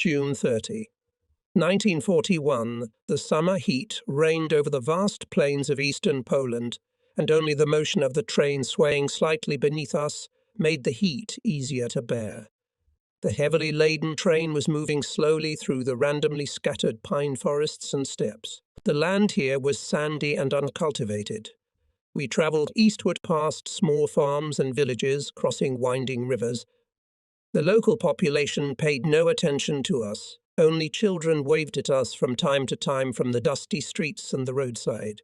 June 30. 1941, the summer heat reigned over the vast plains of eastern Poland, and only the motion of the train swaying slightly beneath us made the heat easier to bear. The heavily laden train was moving slowly through the randomly scattered pine forests and steppes. The land here was sandy and uncultivated. We travelled eastward past small farms and villages, crossing winding rivers. The local population paid no attention to us. Only children waved at us from time to time from the dusty streets and the roadside.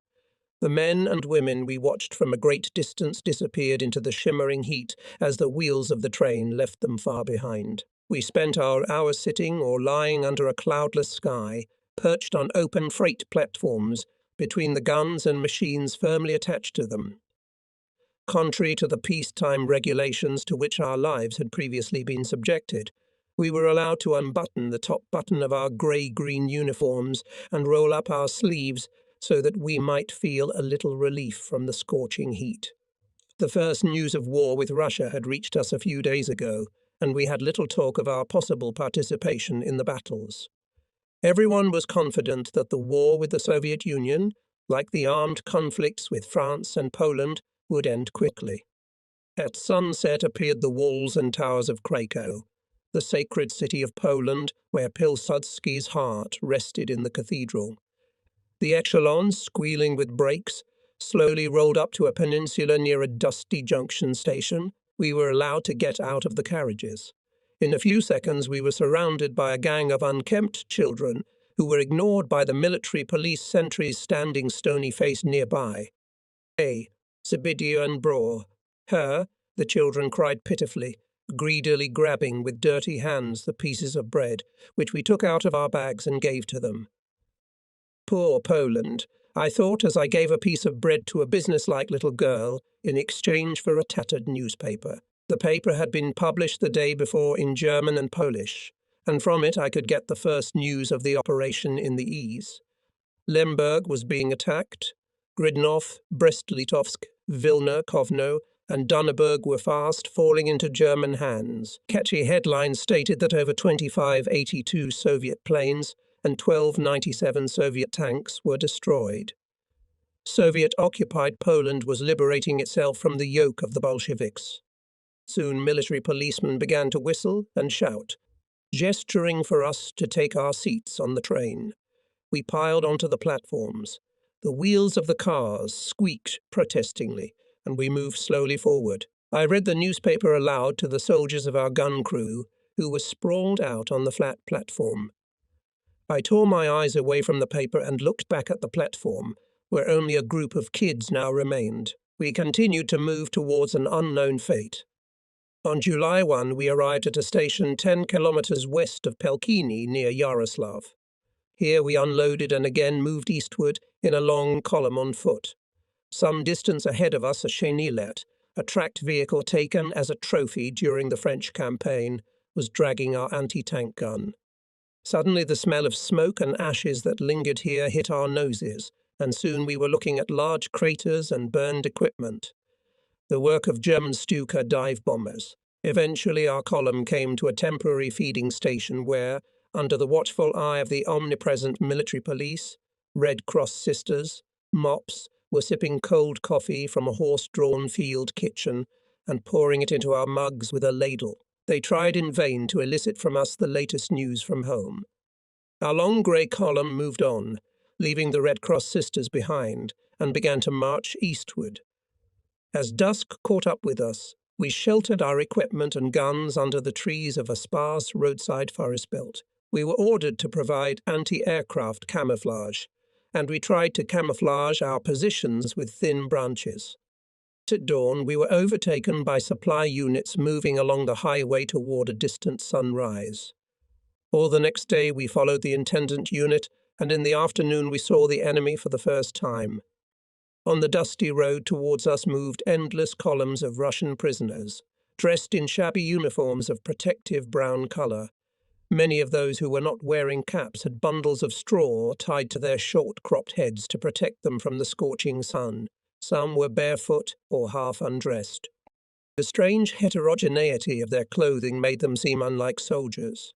The men and women we watched from a great distance disappeared into the shimmering heat as the wheels of the train left them far behind. We spent our hours sitting or lying under a cloudless sky, perched on open freight platforms between the guns and machines firmly attached to them. Contrary to the peacetime regulations to which our lives had previously been subjected, we were allowed to unbutton the top button of our grey-green uniforms and roll up our sleeves so that we might feel a little relief from the scorching heat. The first news of war with Russia had reached us a few days ago, and we had little talk of our possible participation in the battles. Everyone was confident that the war with the Soviet Union, like the armed conflicts with France and Poland, would end quickly. At sunset appeared the walls and towers of Krakow, the sacred city of Poland, where Pilsudski's heart rested in the cathedral. The echelons, squealing with brakes, slowly rolled up to a peninsula near a dusty junction station. We were allowed to get out of the carriages. In a few seconds we were surrounded by a gang of unkempt children who were ignored by the military police sentries standing stony-faced nearby. Hey, Zebidia and Braw. Her, the children cried pitifully, greedily grabbing with dirty hands the pieces of bread, which we took out of our bags and gave to them. Poor Poland, I thought as I gave a piece of bread to a businesslike little girl in exchange for a tattered newspaper. The paper had been published the day before in German and Polish, and from it I could get the first news of the operation in the ease. Lemberg was being attacked. Gridnov, Brest-Litovsk, Vilna, Kovno, and Donneberg were fast falling into German hands. Catchy headlines stated that over 25 82 Soviet planes and 12 97 Soviet tanks were destroyed. Soviet-occupied Poland was liberating itself from the yoke of the Bolsheviks. Soon military policemen began to whistle and shout, gesturing for us to take our seats on the train. We piled onto the platforms. The wheels of the cars squeaked protestingly, and we moved slowly forward. I read the newspaper aloud to the soldiers of our gun crew, who were sprawled out on the flat platform. I tore my eyes away from the paper and looked back at the platform, where only a group of kids now remained. We continued to move towards an unknown fate. On July 1, we arrived at a station 10 kilometers west of Pelkini near Yaroslav. Here we unloaded and again moved eastward in a long column on foot. Some distance ahead of us, a Chenelet, a tracked vehicle taken as a trophy during the French campaign, was dragging our anti-tank gun. Suddenly the smell of smoke and ashes that lingered here hit our noses, and soon we were looking at large craters and burned equipment. The work of German Stuka dive bombers. Eventually our column came to a temporary feeding station where, under the watchful eye of the omnipresent military police, Red Cross sisters, mops, were sipping cold coffee from a horse-drawn field kitchen and pouring it into our mugs with a ladle. They tried in vain to elicit from us the latest news from home. Our long grey column moved on, leaving the Red Cross sisters behind, and began to march eastward. As dusk caught up with us, we sheltered our equipment and guns under the trees of a sparse roadside forest belt. We were ordered to provide anti-aircraft camouflage, and we tried to camouflage our positions with thin branches. At dawn, we were overtaken by supply units moving along the highway toward a distant sunrise. All the next day we followed the intendant unit, and in the afternoon we saw the enemy for the first time. On the dusty road towards us moved endless columns of Russian prisoners, dressed in shabby uniforms of protective brown colour. Many of those who were not wearing caps had bundles of straw tied to their short-cropped heads to protect them from the scorching sun. Some were barefoot or half undressed. The strange heterogeneity of their clothing made them seem unlike soldiers.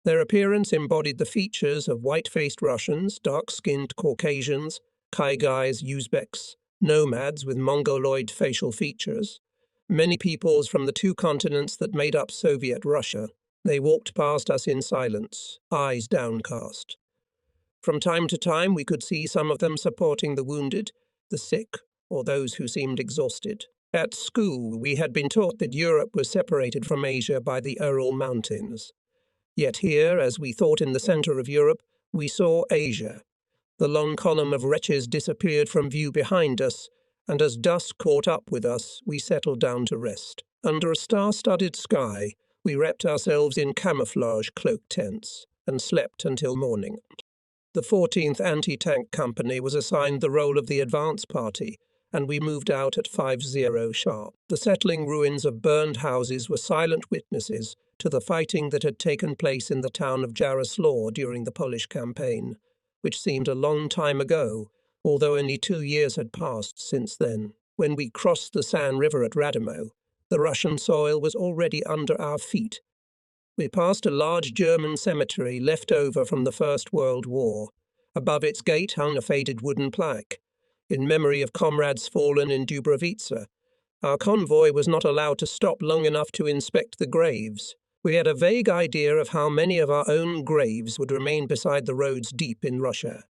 Their appearance embodied the features of white-faced Russians, dark-skinned Caucasians, Kyrgyz, Uzbeks, nomads with Mongoloid facial features, many peoples from the two continents that made up Soviet Russia. They walked past us in silence, eyes downcast. From time to time, we could see some of them supporting the wounded, the sick, or those who seemed exhausted. At school, we had been taught that Europe was separated from Asia by the Ural Mountains. Yet here, as we thought in the center of Europe, we saw Asia. The long column of wretches disappeared from view behind us, and as dusk caught up with us, we settled down to rest. Under a star-studded sky, we wrapped ourselves in camouflage cloak tents and slept until morning. The 14th Anti-Tank Company was assigned the role of the advance party, and we moved out at 5:00 sharp. The settling ruins of burned houses were silent witnesses to the fighting that had taken place in the town of Jaroslaw during the Polish campaign, which seemed a long time ago, although only 2 years had passed since then. When we crossed the San River at Radomo, the Russian soil was already under our feet. We passed a large German cemetery left over from the First World War. Above its gate hung a faded wooden plaque, in memory of comrades fallen in Dubrovica. Our convoy was not allowed to stop long enough to inspect the graves. We had a vague idea of how many of our own graves would remain beside the roads deep in Russia.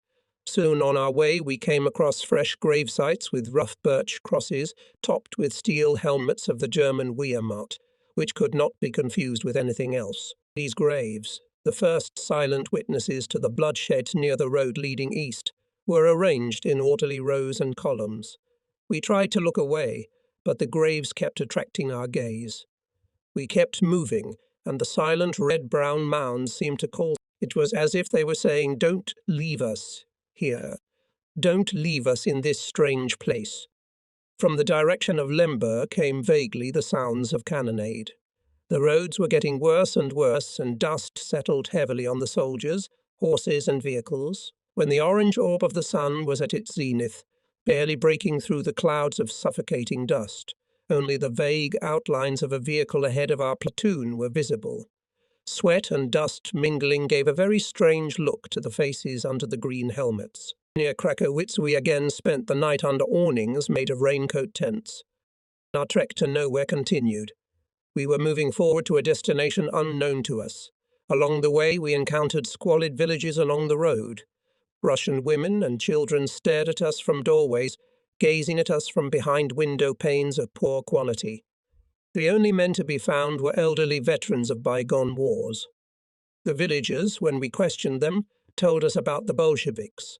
Soon on our way, we came across fresh grave sites with rough birch crosses topped with steel helmets of the German Wehrmacht, which could not be confused with anything else. These graves, the first silent witnesses to the bloodshed near the road leading east, were arranged in orderly rows and columns. We tried to look away, but the graves kept attracting our gaze. We kept moving, and the silent red-brown mounds seemed to call. It was as if they were saying, "Don't leave us here. Don't leave us in this strange place." From the direction of Lemberg came vaguely the sounds of cannonade. The roads were getting worse, and dust settled heavily on the soldiers, horses, and vehicles. When the orange orb of the sun was at its zenith, barely breaking through the clouds of suffocating dust, only the vague outlines of a vehicle ahead of our platoon were visible. Sweat and dust mingling gave a very strange look to the faces under the green helmets. Near Krakowitz, we again spent the night under awnings made of raincoat tents. Our trek to nowhere continued. We were moving forward to a destination unknown to us. Along the way, we encountered squalid villages along the road. Russian women and children stared at us from doorways, gazing at us from behind window panes of poor quality. The only men to be found were elderly veterans of bygone wars. The villagers, when we questioned them, told us about the Bolsheviks.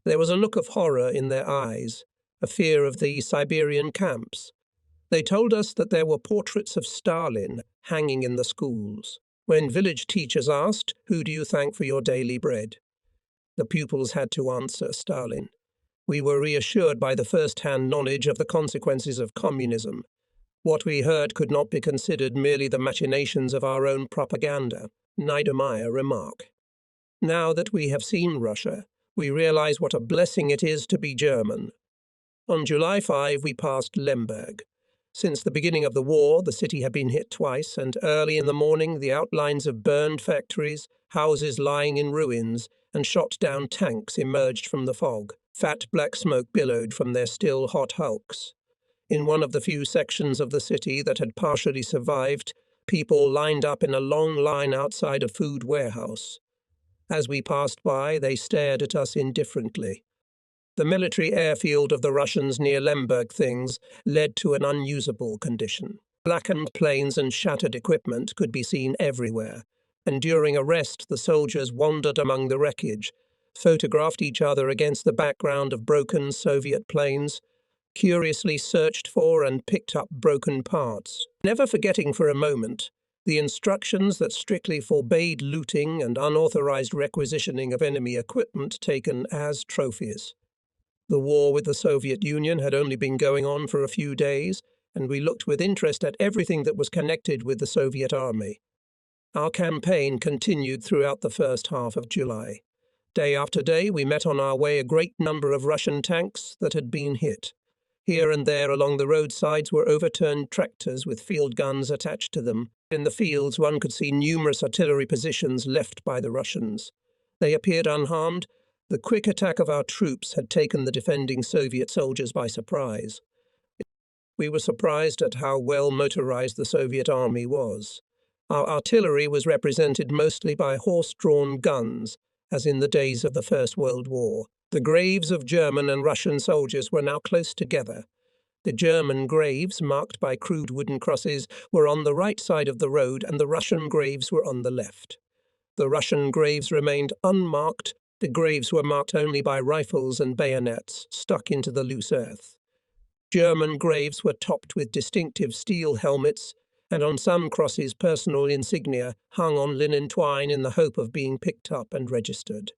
There was a look of horror in their eyes, a fear of the Siberian camps. They told us that there were portraits of Stalin hanging in the schools. When village teachers asked, "Who do you thank for your daily bread?" the pupils had to answer Stalin. We were reassured by the first-hand knowledge of the consequences of communism. What we heard could not be considered merely the machinations of our own propaganda. Niedermeyer remarked. Now that we have seen Russia, we realize what a blessing it is to be German. On July 5, we passed Lemberg. Since the beginning of the war, the city had been hit twice, and early in the morning the outlines of burned factories, houses lying in ruins, and shot-down tanks emerged from the fog. Fat black smoke billowed from their still hot hulks. In one of the few sections of the city that had partially survived, people lined up in a long line outside a food warehouse. As we passed by, they stared at us indifferently. The military airfield of the Russians near Lemberg things led to an unusable condition. Blackened planes and shattered equipment could be seen everywhere, and during a rest the soldiers wandered among the wreckage, photographed each other against the background of broken Soviet planes, curiously searched for and picked up broken parts, never forgetting for a moment the instructions that strictly forbade looting and unauthorized requisitioning of enemy equipment taken as trophies. The war with the Soviet Union had only been going on for a few days, and we looked with interest at everything that was connected with the Soviet army. Our campaign continued throughout the first half of July. Day after day, we met on our way a great number of Russian tanks that had been hit. Here and there along the roadsides were overturned tractors with field guns attached to them. In the fields one could see numerous artillery positions left by the Russians. They appeared unharmed. The quick attack of our troops had taken the defending Soviet soldiers by surprise. We were surprised at how well motorized the Soviet army was. Our artillery was represented mostly by horse-drawn guns, as in the days of the First World War. The graves of German and Russian soldiers were now close together. The German graves, marked by crude wooden crosses, were on the right side of the road, and the Russian graves were on the left. The Russian graves remained unmarked. The graves were marked only by rifles and bayonets stuck into the loose earth. German graves were topped with distinctive steel helmets, and on some crosses personal insignia hung on linen twine in the hope of being picked up and registered.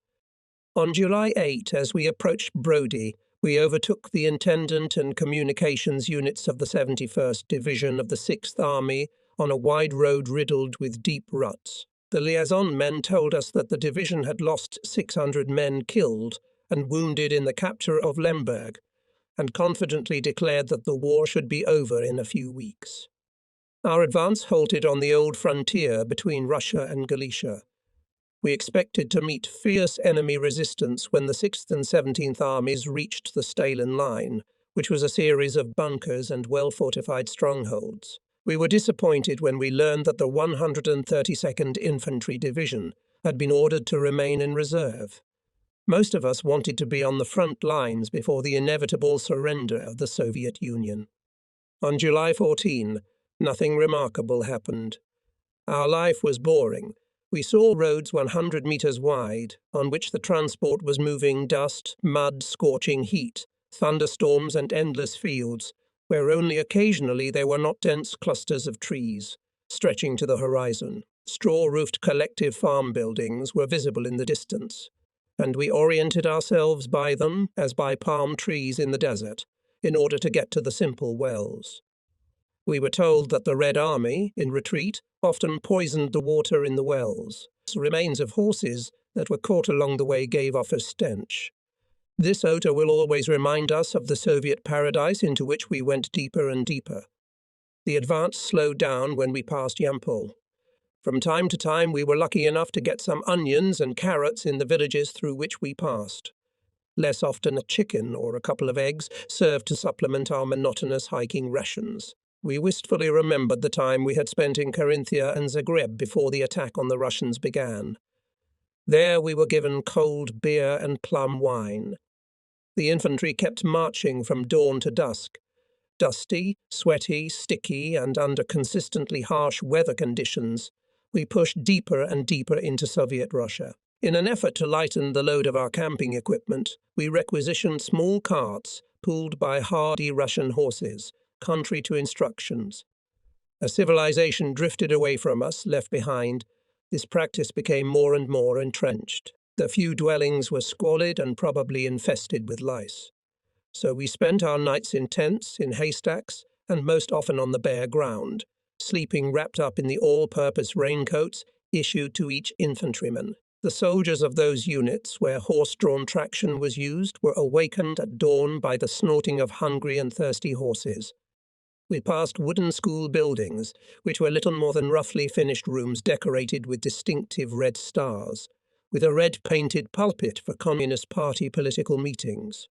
On July 8, as we approached Brody, we overtook the Intendant and Communications units of the 71st Division of the 6th Army on a wide road riddled with deep ruts. The liaison men told us that the division had lost 600 men killed and wounded in the capture of Lemberg, and confidently declared that the war should be over in a few weeks. Our advance halted on the old frontier between Russia and Galicia. We expected to meet fierce enemy resistance when the 6th and 17th Armies reached the Stalin Line, which was a series of bunkers and well-fortified strongholds. We were disappointed when we learned that the 132nd Infantry Division had been ordered to remain in reserve. Most of us wanted to be on the front lines before the inevitable surrender of the Soviet Union. On July 14, nothing remarkable happened. Our life was boring. We saw roads 100 meters wide, on which the transport was moving dust, mud, scorching heat, thunderstorms and endless fields, where only occasionally there were not dense clusters of trees, stretching to the horizon. Straw-roofed collective farm buildings were visible in the distance, and we oriented ourselves by them as by palm trees in the desert, in order to get to the simple wells. We were told that the Red Army, in retreat, often poisoned the water in the wells. Remains of horses that were caught along the way gave off a stench. This odor will always remind us of the Soviet paradise into which we went deeper and deeper. The advance slowed down when we passed Yampol. From time to time we were lucky enough to get some onions and carrots in the villages through which we passed. Less often a chicken or a couple of eggs served to supplement our monotonous hiking rations. We wistfully remembered the time we had spent in Carinthia and Zagreb before the attack on the Russians began. There we were given cold beer and plum wine. The infantry kept marching from dawn to dusk. Dusty, sweaty, sticky, and under consistently harsh weather conditions, we pushed deeper and deeper into Soviet Russia. In an effort to lighten the load of our camping equipment, we requisitioned small carts pulled by hardy Russian horses, contrary to instructions. As civilization drifted away from us, left behind, this practice became more and more entrenched. The few dwellings were squalid and probably infested with lice. So we spent our nights in tents, in haystacks, and most often on the bare ground, sleeping wrapped up in the all-purpose raincoats issued to each infantryman. The soldiers of those units where horse-drawn traction was used were awakened at dawn by the snorting of hungry and thirsty horses. We passed wooden school buildings, which were little more than roughly finished rooms decorated with distinctive red stars, with a red-painted pulpit for Communist Party political meetings.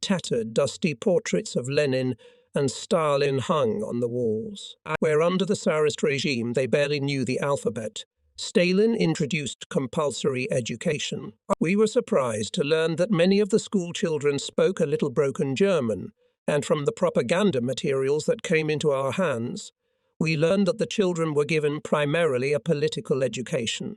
Tattered, dusty portraits of Lenin and Stalin hung on the walls, where under the Tsarist regime they barely knew the alphabet. Stalin introduced compulsory education. We were surprised to learn that many of the school children spoke a little broken German, and from the propaganda materials that came into our hands, we learned that the children were given primarily a political education.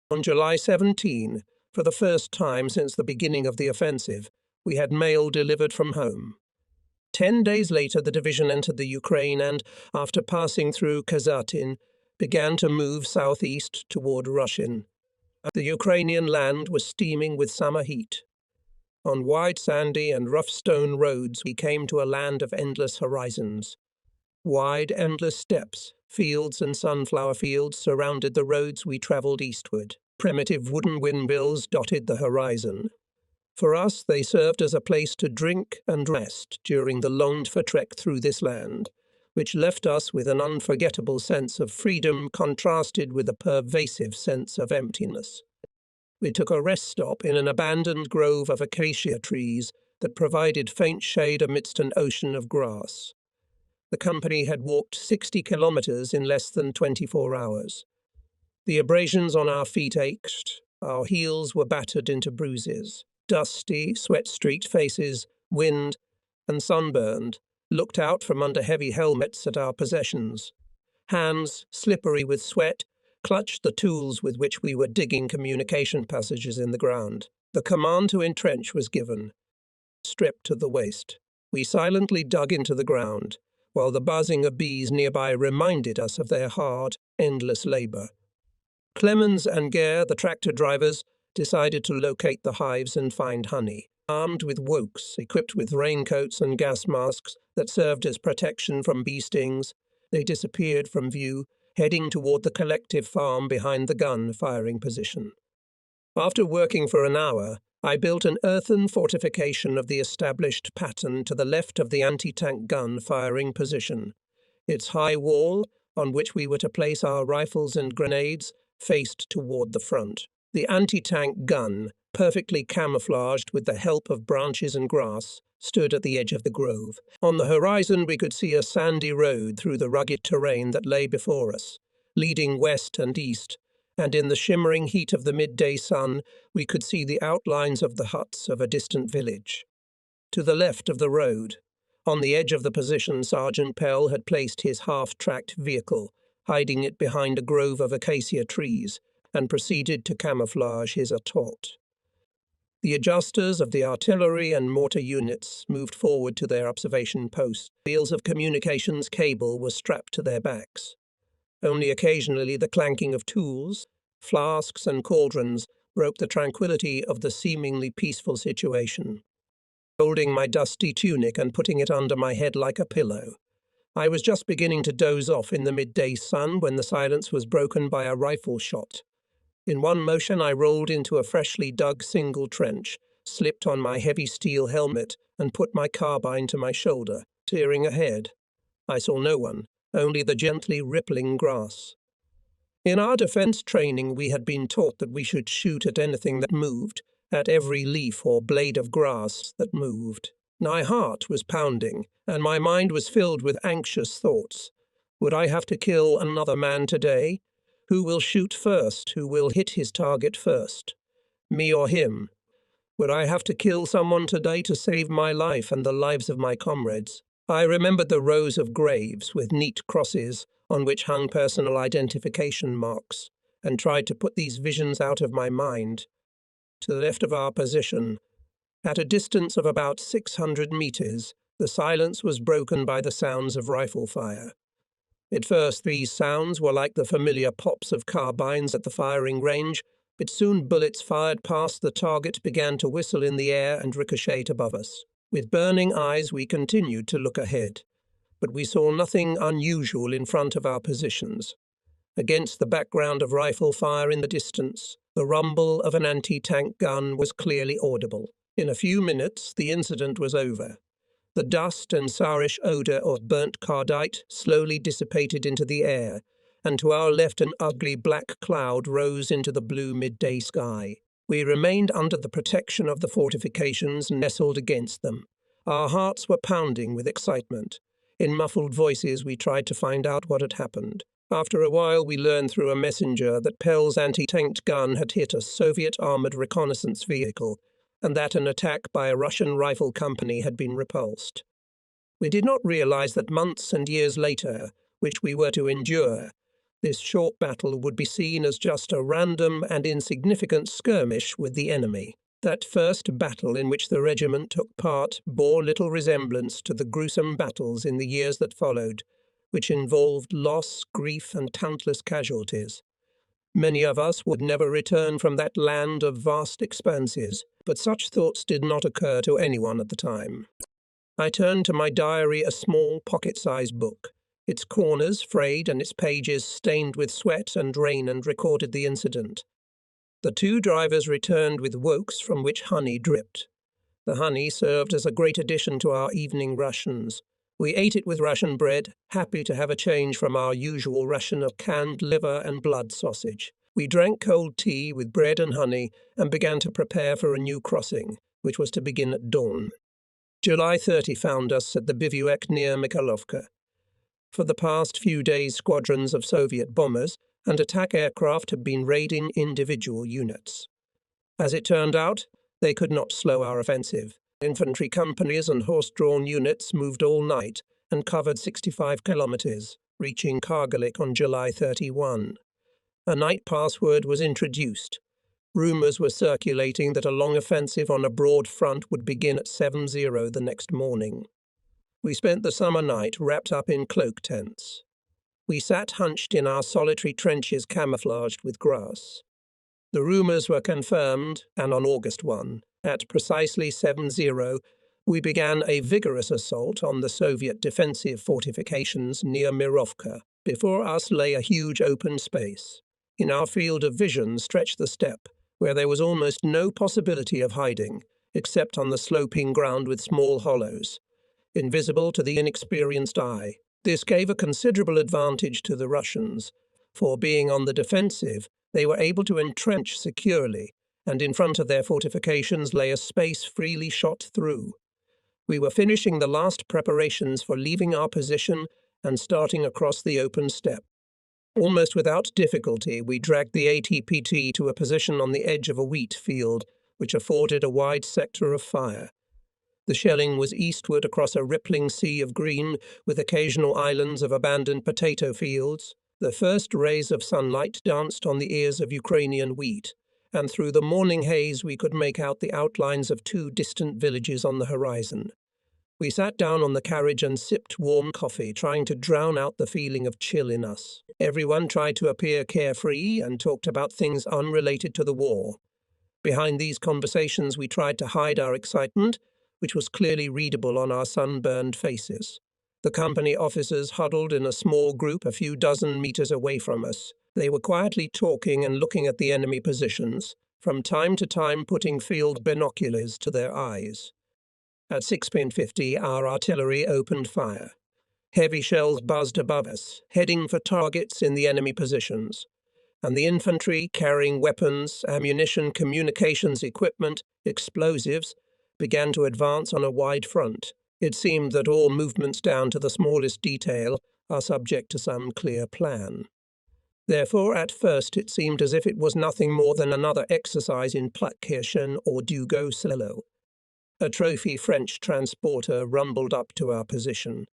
On July 17, for the first time since the beginning of the offensive, we had mail delivered from home. 10 days later, the division entered the Ukraine and, after passing through Kazatin, began to move southeast toward Rushin. The Ukrainian land was steaming with summer heat. On wide sandy and rough stone roads we came to a land of endless horizons. Wide, endless steppes, fields and sunflower fields surrounded the roads we travelled eastward. Primitive wooden windmills dotted the horizon. For us, they served as a place to drink and rest during the longed-for trek through this land, which left us with an unforgettable sense of freedom contrasted with a pervasive sense of emptiness. We took a rest stop in an abandoned grove of acacia trees that provided faint shade amidst an ocean of grass. The company had walked 60 kilometers in less than 24 hours. The abrasions on our feet ached, our heels were battered into bruises. Dusty, sweat-streaked faces, wind, and sunburned, looked out from under heavy helmets at our possessions. Hands, slippery with sweat, clutched the tools with which we were digging communication passages in the ground. The command to entrench was given. Stripped to the waist, we silently dug into the ground, while the buzzing of bees nearby reminded us of their hard, endless labor. Clemens and Gare, the tractor drivers, decided to locate the hives and find honey. Armed with wokes, equipped with raincoats and gas masks that served as protection from bee stings, they disappeared from view, heading toward the collective farm behind the gun firing position. After working for an hour, I built an earthen fortification of the established pattern to the left of the anti-tank gun firing position. Its high wall, on which we were to place our rifles and grenades, faced toward the front. The anti-tank gun, perfectly camouflaged with the help of branches and grass, stood at the edge of the grove. On the horizon we could see a sandy road through the rugged terrain that lay before us, leading west and east, and in the shimmering heat of the midday sun we could see the outlines of the huts of a distant village. To the left of the road, on the edge of the position, Sergeant Pell had placed his half-tracked vehicle, hiding it behind a grove of acacia trees, and proceeded to camouflage his assault. The adjusters of the artillery and mortar units moved forward to their observation posts. Reels of communications cable were strapped to their backs. Only occasionally the clanking of tools, flasks and cauldrons broke the tranquility of the seemingly peaceful situation. Holding my dusty tunic and putting it under my head like a pillow, I was just beginning to doze off in the midday sun when the silence was broken by a rifle shot. In one motion I rolled into a freshly dug single trench, slipped on my heavy steel helmet, and put my carbine to my shoulder. Tearing ahead, I saw no one, only the gently rippling grass. In our defense training we had been taught that we should shoot at anything that moved, at every leaf or blade of grass that moved. My heart was pounding, and my mind was filled with anxious thoughts. Would I have to kill another man today? Who will shoot first? Who will hit his target first? Me or him? Would I have to kill someone today to save my life and the lives of my comrades? I remembered the rows of graves with neat crosses on which hung personal identification marks, and tried to put these visions out of my mind. To the left of our position, at a distance of about 600 meters, the silence was broken by the sounds of rifle fire. At first these sounds were like the familiar pops of carbines at the firing range, but soon bullets fired past the target began to whistle in the air and ricochet above us. With burning eyes we continued to look ahead, but we saw nothing unusual in front of our positions. Against the background of rifle fire in the distance, the rumble of an anti-tank gun was clearly audible. In a few minutes the incident was over. The dust and sourish odour of burnt cardite slowly dissipated into the air, and to our left an ugly black cloud rose into the blue midday sky. We remained under the protection of the fortifications nestled against them. Our hearts were pounding with excitement. In muffled voices we tried to find out what had happened. After a while we learned through a messenger that Pell's anti-tank gun had hit a Soviet armoured reconnaissance vehicle, and that an attack by a Russian rifle company had been repulsed. We did not realize that months and years later, which we were to endure, this short battle would be seen as just a random and insignificant skirmish with the enemy. That first battle in which the regiment took part bore little resemblance to the gruesome battles in the years that followed, which involved loss, grief, and countless casualties. Many of us would never return from that land of vast expanses, but such thoughts did not occur to anyone at the time. I turned to my diary, a small pocket-sized book, its corners frayed and its pages stained with sweat and rain, and recorded the incident. The two drivers returned with wokes from which honey dripped. The honey served as a great addition to our evening rations. We ate it with ration bread, happy to have a change from our usual ration of canned liver and blood sausage. We drank cold tea with bread and honey and began to prepare for a new crossing, which was to begin at dawn. July 30 found us at the bivouac near Mikhailovka. For the past few days, squadrons of Soviet bombers and attack aircraft had been raiding individual units. As it turned out, they could not slow our offensive. Infantry companies and horse-drawn units moved all night and covered 65 kilometers, reaching Kargalik on July 31. A night password was introduced. Rumors were circulating that a long offensive on a broad front would begin at 7:0 the next morning. We spent the summer night wrapped up in cloak tents. We sat hunched in our solitary trenches camouflaged with grass. The rumors were confirmed, and on August 1, at precisely 7:0, we began a vigorous assault on the Soviet defensive fortifications near Mirovka. Before us lay a huge open space. In our field of vision stretched the steppe, where there was almost no possibility of hiding, except on the sloping ground with small hollows, invisible to the inexperienced eye. This gave a considerable advantage to the Russians, for being on the defensive, they were able to entrench securely, and in front of their fortifications lay a space freely shot through. We were finishing the last preparations for leaving our position and starting across the open steppe. Almost without difficulty, we dragged the ATPT to a position on the edge of a wheat field, which afforded a wide sector of fire. The shelling was eastward across a rippling sea of green, with occasional islands of abandoned potato fields. The first rays of sunlight danced on the ears of Ukrainian wheat, and through the morning haze we could make out the outlines of two distant villages on the horizon. We sat down on the carriage and sipped warm coffee, trying to drown out the feeling of chill in us. Everyone tried to appear carefree and talked about things unrelated to the war. Behind these conversations we tried to hide our excitement, which was clearly readable on our sunburned faces. The company officers huddled in a small group a few dozen meters away from us. They were quietly talking and looking at the enemy positions, from time to time putting field binoculars to their eyes. At 6:50, our artillery opened fire. Heavy shells buzzed above us, heading for targets in the enemy positions, and the infantry, carrying weapons, ammunition, communications equipment, explosives, began to advance on a wide front. It seemed that all movements down to the smallest detail are subject to some clear plan. Therefore, at first it seemed as if it was nothing more than another exercise in Platkirchen or Dugo-Selo. A trophy French transporter rumbled up to our position.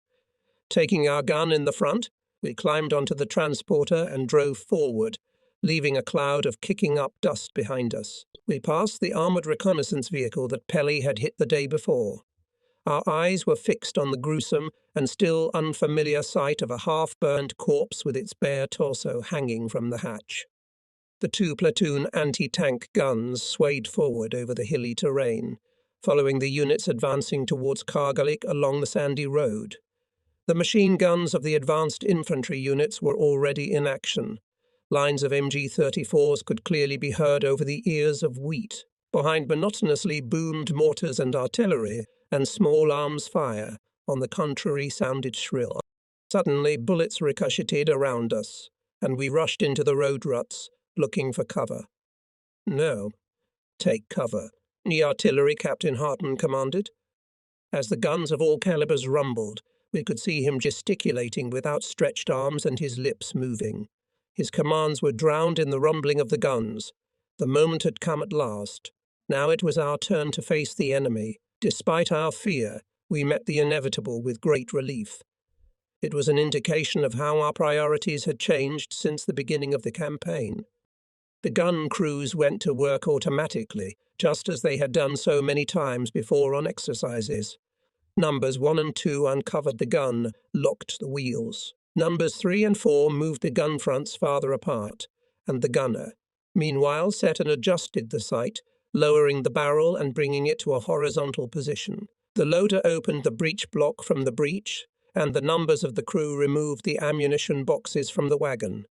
Taking our gun in the front, we climbed onto the transporter and drove forward, leaving a cloud of kicking up dust behind us. We passed the armoured reconnaissance vehicle that Pelly had hit the day before. Our eyes were fixed on the gruesome and still unfamiliar sight of a half-burned corpse with its bare torso hanging from the hatch. The two platoon anti-tank guns swayed forward over the hilly terrain, following the units advancing towards Kargalik along the sandy road. The machine guns of the advanced infantry units were already in action. Lines of MG-34s could clearly be heard over the ears of wheat. Behind monotonously boomed mortars and artillery, and small arms fire, on the contrary, sounded shrill. Suddenly, bullets ricocheted around us, and we rushed into the road ruts, looking for cover. "No, take cover," the artillery Captain Hartmann commanded. As the guns of all calibers rumbled, we could see him gesticulating with outstretched arms and his lips moving. His commands were drowned in the rumbling of the guns. The moment had come at last. Now it was our turn to face the enemy. Despite our fear, we met the inevitable with great relief. It was an indication of how our priorities had changed since the beginning of the campaign. The gun crews went to work automatically, just as they had done so many times before on exercises. Numbers 1 and 2 uncovered the gun, locked the wheels. Numbers 3 and 4 moved the gun fronts farther apart, and the gunner, meanwhile, set and adjusted the sight, lowering the barrel and bringing it to a horizontal position. The loader opened the breech block from the breech, and the numbers of the crew removed the ammunition boxes from the wagon.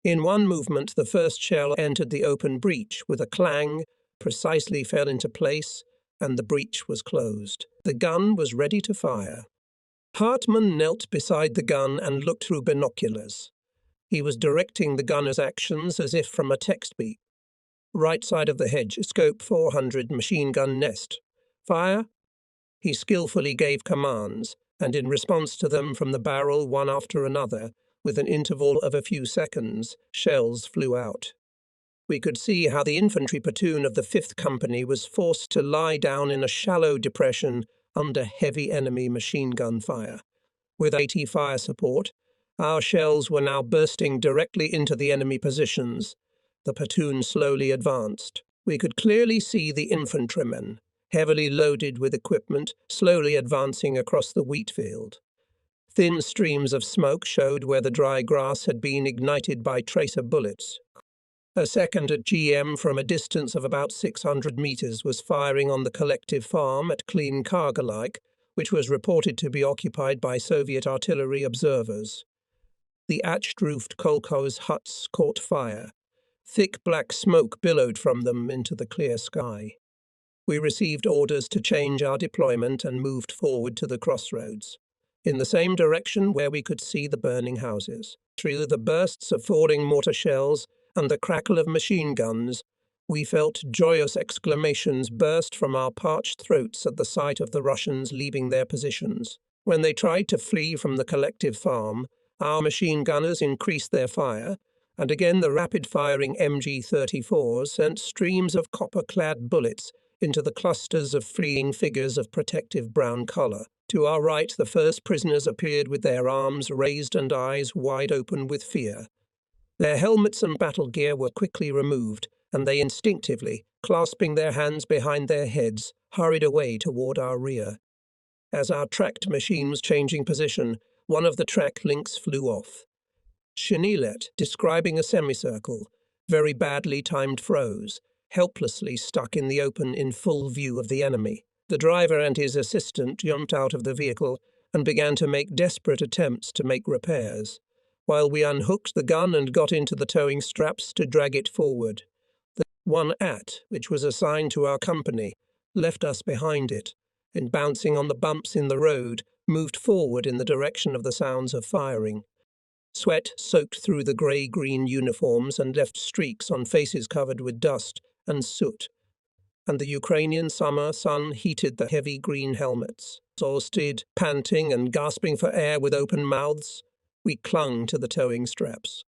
In one movement, the first shell entered the open breech with a clang, precisely fell into place, and the breech was closed. The gun was ready to fire. Hartmann knelt beside the gun and looked through binoculars. He was directing the gunner's actions as if from a textbook. Right side of the hedge, scope 400, machine gun nest. Fire? He skillfully gave commands, and in response to them from the barrel one after another, with an interval of a few seconds, shells flew out. We could see how the infantry platoon of the 5th Company was forced to lie down in a shallow depression under heavy enemy machine gun fire. With 80 fire support, our shells were now bursting directly into the enemy positions. The platoon slowly advanced. We could clearly see the infantrymen, heavily loaded with equipment, slowly advancing across the wheat field. Thin streams of smoke showed where the dry grass had been ignited by tracer bullets. A second at GM from a distance of about 600 meters was firing on the collective farm at Klein Kargelike, which was reported to be occupied by Soviet artillery observers. The thatched-roofed kolkhoz huts caught fire. Thick black smoke billowed from them into the clear sky. We received orders to change our deployment and moved forward to the crossroads, in the same direction where we could see the burning houses. Through the bursts of falling mortar shells and the crackle of machine guns, we felt joyous exclamations burst from our parched throats at the sight of the Russians leaving their positions. When they tried to flee from the collective farm, our machine gunners increased their fire, and again the rapid-firing MG-34s sent streams of copper-clad bullets into the clusters of fleeing figures of protective brown colour. To our right, the first prisoners appeared with their arms raised and eyes wide open with fear. Their helmets and battle gear were quickly removed, and they instinctively, clasping their hands behind their heads, hurried away toward our rear. As our tracked machine was changing position, one of the track links flew off. Schneelet, describing a semicircle, very badly timed, froze, helplessly stuck in the open in full view of the enemy. The driver and his assistant jumped out of the vehicle and began to make desperate attempts to make repairs, while we unhooked the gun and got into the towing straps to drag it forward. The one which was assigned to our company, left us behind it, and bouncing on the bumps in the road, moved forward in the direction of the sounds of firing. Sweat soaked through the grey-green uniforms and left streaks on faces covered with dust and soot, and the Ukrainian summer sun heated the heavy green helmets. All stood panting and gasping for air with open mouths. We clung to the towing straps.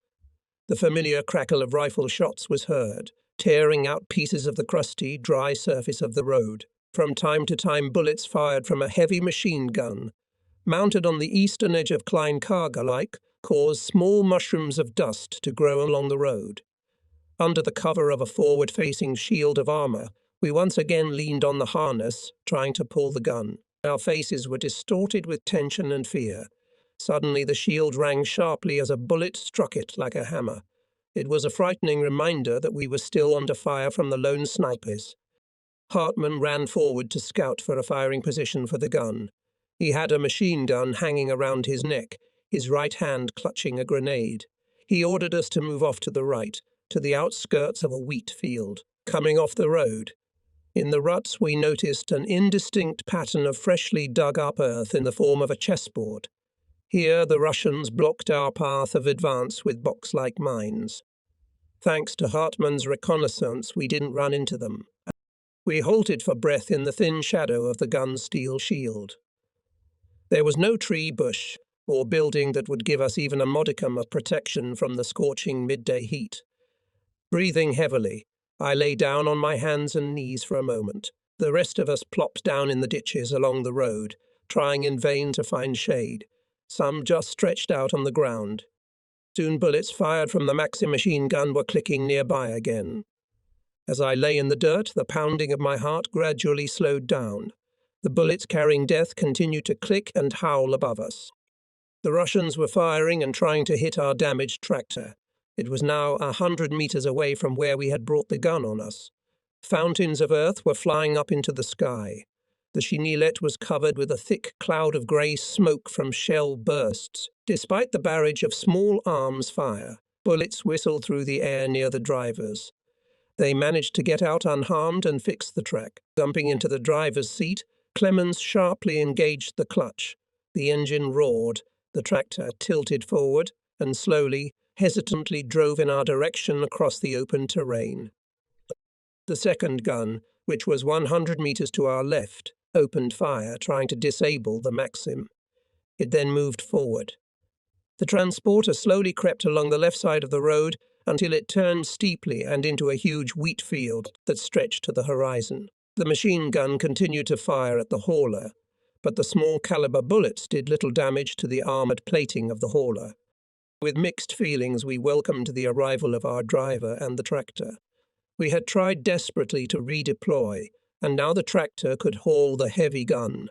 The familiar crackle of rifle shots was heard, tearing out pieces of the crusty, dry surface of the road. From time to time, bullets fired from a heavy machine gun, mounted on the eastern edge of Klein Kargelike, caused small mushrooms of dust to grow along the road. Under the cover of a forward-facing shield of armor, we once again leaned on the harness, trying to pull the gun. Our faces were distorted with tension and fear. Suddenly the shield rang sharply as a bullet struck it like a hammer. It was a frightening reminder that we were still under fire from the lone snipers. Hartmann ran forward to scout for a firing position for the gun. He had a machine gun hanging around his neck, his right hand clutching a grenade. He ordered us to move off to the right, to the outskirts of a wheat field. Coming off the road, in the ruts we noticed an indistinct pattern of freshly dug up earth in the form of a chessboard. Here the Russians blocked our path of advance with box-like mines. Thanks to Hartmann's reconnaissance, we didn't run into them. We halted for breath in the thin shadow of the gun's steel shield. There was no tree, bush, or building that would give us even a modicum of protection from the scorching midday heat. Breathing heavily, I lay down on my hands and knees for a moment. The rest of us plopped down in the ditches along the road, trying in vain to find shade. Some just stretched out on the ground. Soon bullets fired from the Maxim machine gun were clicking nearby again. As I lay in the dirt, the pounding of my heart gradually slowed down. The bullets carrying death continued to click and howl above us. The Russians were firing and trying to hit our damaged tractor. It was now 100 meters away from where we had brought the gun on us. Fountains of earth were flying up into the sky. The Schneelet was covered with a thick cloud of grey smoke from shell bursts. Despite the barrage of small arms fire, Bullets whistled through the air near the drivers. They managed to get out unharmed and fix the track. Jumping into the driver's seat, Clemens sharply engaged the clutch. The engine roared. The tractor tilted forward and slowly, hesitantly drove in our direction across the open terrain. The second gun, which was 100 meters to our left, opened fire, trying to disable the Maxim. It then moved forward. The transporter slowly crept along the left side of the road until it turned steeply and into a huge wheat field that stretched to the horizon. The machine gun continued to fire at the hauler, but the small caliber bullets did little damage to the armored plating of the hauler. With mixed feelings, we welcomed the arrival of our driver and the tractor. We had tried desperately to redeploy, and now the tractor could haul the heavy gun.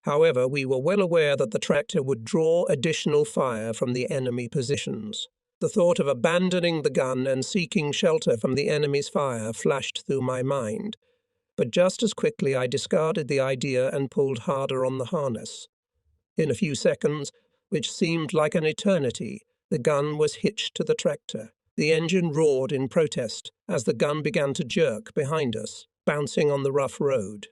However, we were well aware that the tractor would draw additional fire from the enemy positions. The thought of abandoning the gun and seeking shelter from the enemy's fire flashed through my mind, but just as quickly I discarded the idea and pulled harder on the harness. In a few seconds, which seemed like an eternity, the gun was hitched to the tractor. The engine roared in protest as the gun began to jerk behind us, bouncing on the rough road.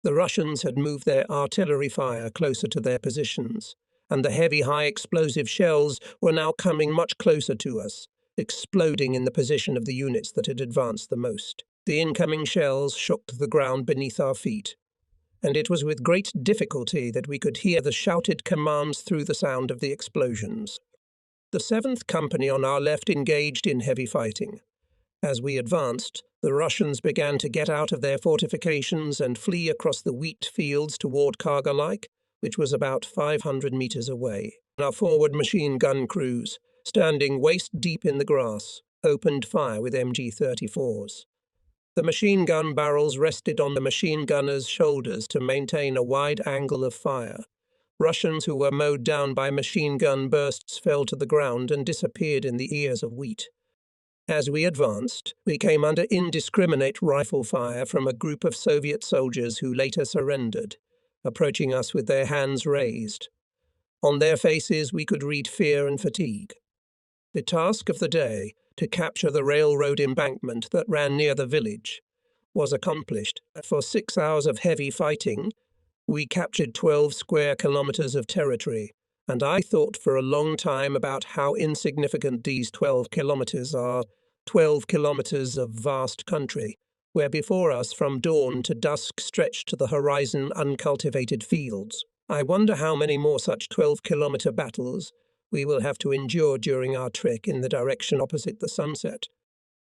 The Russians had moved their artillery fire closer to their positions, and the heavy high-explosive shells were now coming much closer to us, exploding in the position of the units that had advanced the most. The incoming shells shook the ground beneath our feet, and it was with great difficulty that we could hear the shouted commands through the sound of the explosions. The 7th Company on our left engaged in heavy fighting. As we advanced, the Russians began to get out of their fortifications and flee across the wheat fields toward Kargalike, which was about 500 meters away. Our forward machine gun crews, standing waist-deep in the grass, opened fire with MG-34s. The machine gun barrels rested on the machine gunners' shoulders to maintain a wide angle of fire. Russians who were mowed down by machine gun bursts fell to the ground and disappeared in the ears of wheat. As we advanced, we came under indiscriminate rifle fire from a group of Soviet soldiers who later surrendered, approaching us with their hands raised. On their faces we could read fear and fatigue. The task of the day, to capture the railroad embankment that ran near the village, was accomplished. For 6 hours of heavy fighting, we captured 12 square kilometers of territory, and I thought for a long time about how insignificant these 12 kilometers are. 12 kilometers of vast country, where before us from dawn to dusk stretched to the horizon uncultivated fields. I wonder how many more such 12-kilometer battles we will have to endure during our trek in the direction opposite the sunset.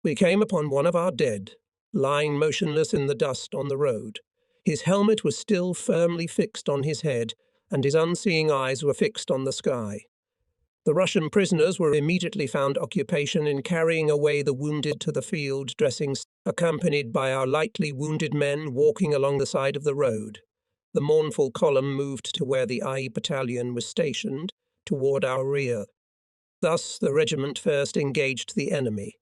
We came upon one of our dead, lying motionless in the dust on the road. His helmet was still firmly fixed on his head, and his unseeing eyes were fixed on the sky. The Russian prisoners were immediately found occupation in carrying away the wounded to the field dressings, accompanied by our lightly wounded men walking along the side of the road. The mournful column moved to where the I Battalion was stationed, toward our rear. Thus the regiment first engaged the enemy.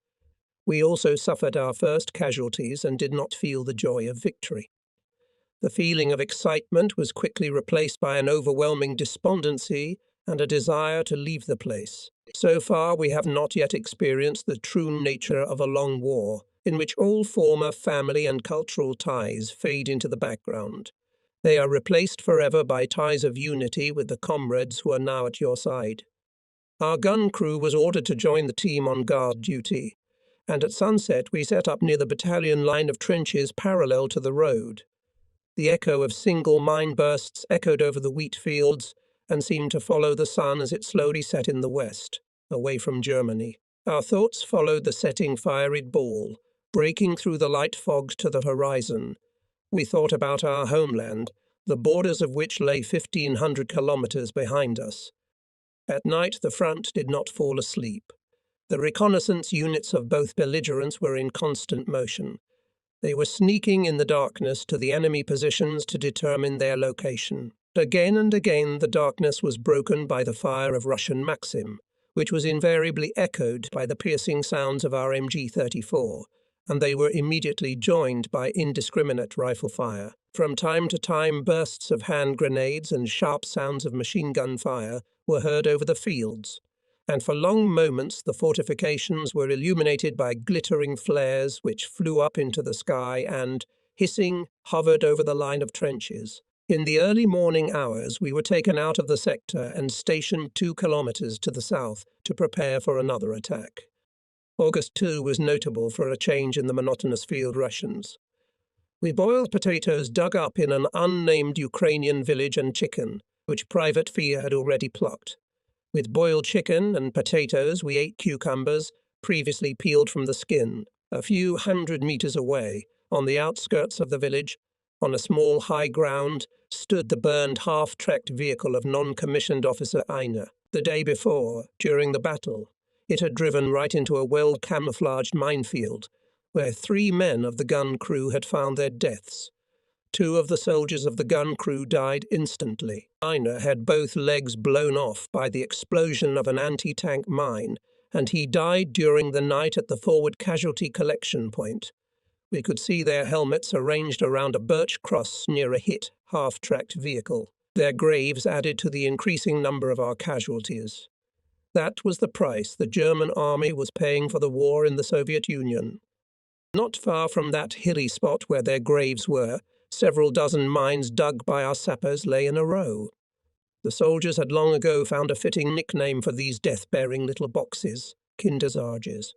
We also suffered our first casualties and did not feel the joy of victory. The feeling of excitement was quickly replaced by an overwhelming despondency and a desire to leave the place. So far, we have not yet experienced the true nature of a long war, in which all former family and cultural ties fade into the background. They are replaced forever by ties of unity with the comrades who are now at your side. Our gun crew was ordered to join the team on guard duty, and at sunset we set up near the battalion line of trenches parallel to the road. The echo of single mine bursts echoed over the wheat fields and seemed to follow the sun as it slowly set in the west, away from Germany. Our thoughts followed the setting fiery ball, breaking through the light fogs to the horizon. We thought about our homeland, the borders of which lay 1,500 kilometers behind us. At night the front did not fall asleep. The reconnaissance units of both belligerents were in constant motion. They were sneaking in the darkness to the enemy positions to determine their location. Again and again the darkness was broken by the fire of Russian Maxim, which was invariably echoed by the piercing sounds of our MG-34, and they were immediately joined by indiscriminate rifle fire. From time to time bursts of hand grenades and sharp sounds of machine gun fire were heard over the fields, and for long moments the fortifications were illuminated by glittering flares which flew up into the sky and, hissing, hovered over the line of trenches. In the early morning hours we were taken out of the sector and stationed 2 kilometers to the south to prepare for another attack. August 2 was notable for a change in the monotonous field rations. We boiled potatoes dug up in an unnamed Ukrainian village and chicken, which Private Fear had already plucked. With boiled chicken and potatoes, we ate cucumbers, previously peeled from the skin. A few hundred meters away, on the outskirts of the village, on a small high ground, stood the burned half-tracked vehicle of non-commissioned officer Einer. The day before, during the battle, it had driven right into a well-camouflaged minefield, where 3 men of the gun crew had found their deaths. 2 of the soldiers of the gun crew died instantly. Einer had both legs blown off by the explosion of an anti-tank mine, and he died during the night at the forward casualty collection point. We could see their helmets arranged around a birch cross near a hit half-tracked vehicle. Their graves added to the increasing number of our casualties. That was the price the German army was paying for the war in the Soviet Union. Not far from that hilly spot where their graves were, several dozen mines dug by our sappers lay in a row. The soldiers had long ago found a fitting nickname for these death-bearing little boxes, Kindersarges.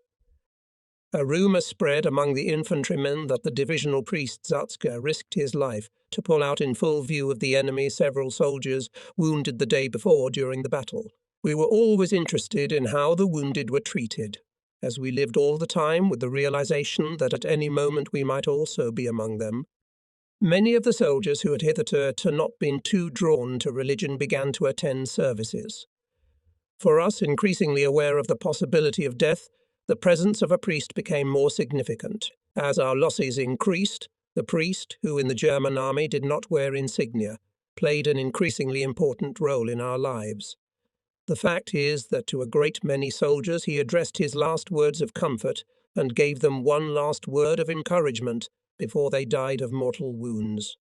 A rumour spread among the infantrymen that the divisional priest Zatzke risked his life to pull out in full view of the enemy several soldiers wounded the day before during the battle. We were always interested in how the wounded were treated, as we lived all the time with the realization that at any moment we might also be among them. Many of the soldiers who had hitherto not been too drawn to religion began to attend services. For us, increasingly aware of the possibility of death, the presence of a priest became more significant. As our losses increased, the priest, who in the German army did not wear insignia, played an increasingly important role in our lives. The fact is that to a great many soldiers he addressed his last words of comfort and gave them one last word of encouragement before they died of mortal wounds.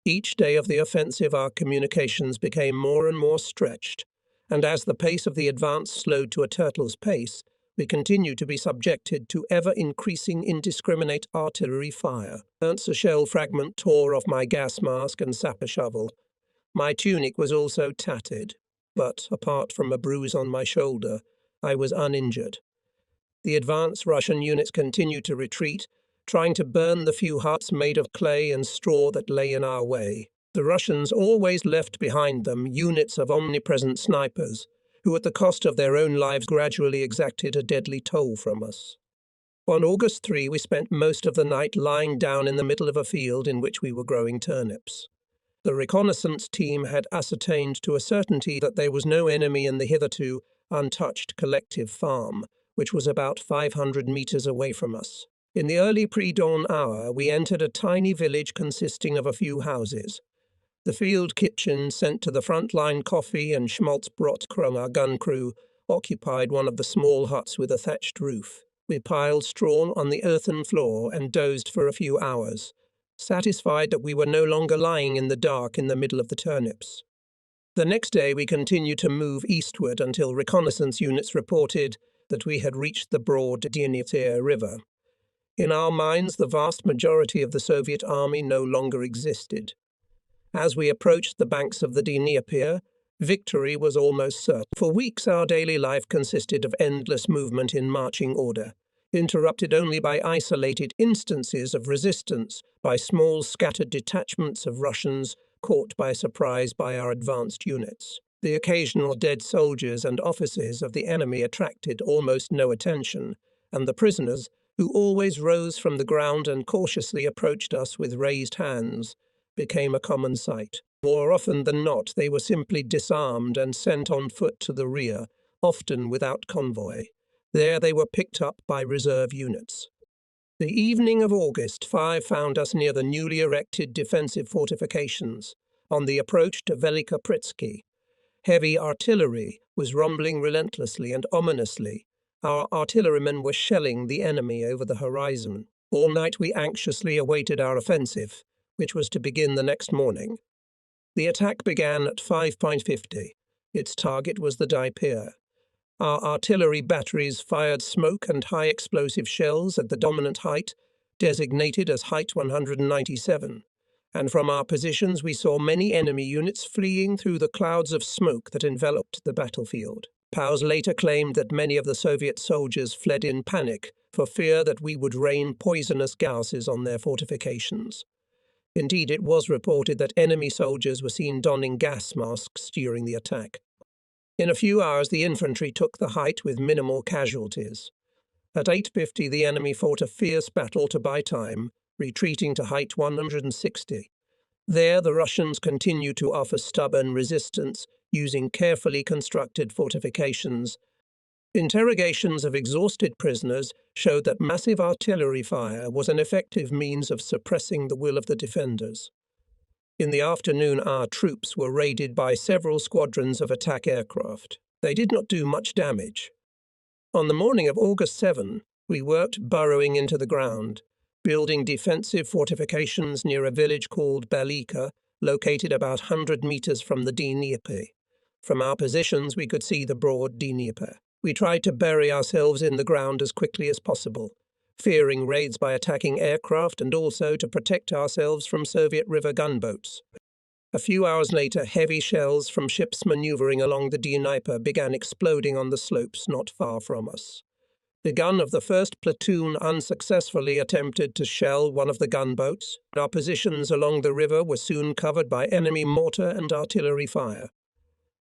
Each day of the offensive our communications became more and more stretched, and as the pace of the advance slowed to a turtle's pace, we continued to be subjected to ever-increasing indiscriminate artillery fire. Once a shell fragment tore off my gas mask and sapper shovel. My tunic was also tattered, but apart from a bruise on my shoulder, I was uninjured. The advance Russian units continued to retreat, trying to burn the few huts made of clay and straw that lay in our way. The Russians always left behind them units of omnipresent snipers, who at the cost of their own lives gradually exacted a deadly toll from us. On August 3 we spent most of the night lying down in the middle of a field in which we were growing turnips. The reconnaissance team had ascertained to a certainty that there was no enemy in the hitherto untouched collective farm, which was about 500 meters away from us. In the early pre-dawn hour, we entered a tiny village consisting of a few houses. The field kitchen sent to the frontline coffee and schmaltzbrot from our gun crew occupied one of the small huts with a thatched roof. We piled straw on the earthen floor and dozed for a few hours, satisfied that we were no longer lying in the dark in the middle of the turnips. The next day we continued to move eastward until reconnaissance units reported that we had reached the broad Dnieper River. In our minds, the vast majority of the Soviet army no longer existed. As we approached the banks of the Dnieper, victory was almost certain. For weeks our daily life consisted of endless movement in marching order, interrupted only by isolated instances of resistance by small scattered detachments of Russians caught by surprise by our advanced units. The occasional dead soldiers and officers of the enemy attracted almost no attention, and the prisoners, who always rose from the ground and cautiously approached us with raised hands, became a common sight. More often than not, they were simply disarmed and sent on foot to the rear, often without convoy. There they were picked up by reserve units. The evening of August 5 found us near the newly erected defensive fortifications, on the approach to Velika Pritsky. Heavy artillery was rumbling relentlessly and ominously. Our artillerymen were shelling the enemy over the horizon. All night we anxiously awaited our offensive, which was to begin the next morning. The attack began at 5:50. Its target was the Dnieper. Our artillery batteries fired smoke and high explosive shells at the dominant height, designated as Height 197, and from our positions we saw many enemy units fleeing through the clouds of smoke that enveloped the battlefield. Powers later claimed that many of the Soviet soldiers fled in panic for fear that we would rain poisonous gases on their fortifications. Indeed, it was reported that enemy soldiers were seen donning gas masks during the attack. In a few hours, the infantry took the height with minimal casualties. At 8:50, the enemy fought a fierce battle to buy time, retreating to Height 160. There, the Russians continued to offer stubborn resistance, using carefully constructed fortifications. Interrogations of exhausted prisoners showed that massive artillery fire was an effective means of suppressing the will of the defenders. In the afternoon, our troops were raided by several squadrons of attack aircraft. They did not do much damage. On the morning of August 7, we worked burrowing into the ground, building defensive fortifications near a village called Belika, located about 100 meters from the Dnieper. From our positions, we could see the broad Dnieper. We tried to bury ourselves in the ground as quickly as possible, fearing raids by attacking aircraft and also to protect ourselves from Soviet river gunboats. A few hours later, heavy shells from ships maneuvering along the Dnieper began exploding on the slopes not far from us. The gun of the first platoon unsuccessfully attempted to shell one of the gunboats. Our positions along the river were soon covered by enemy mortar and artillery fire.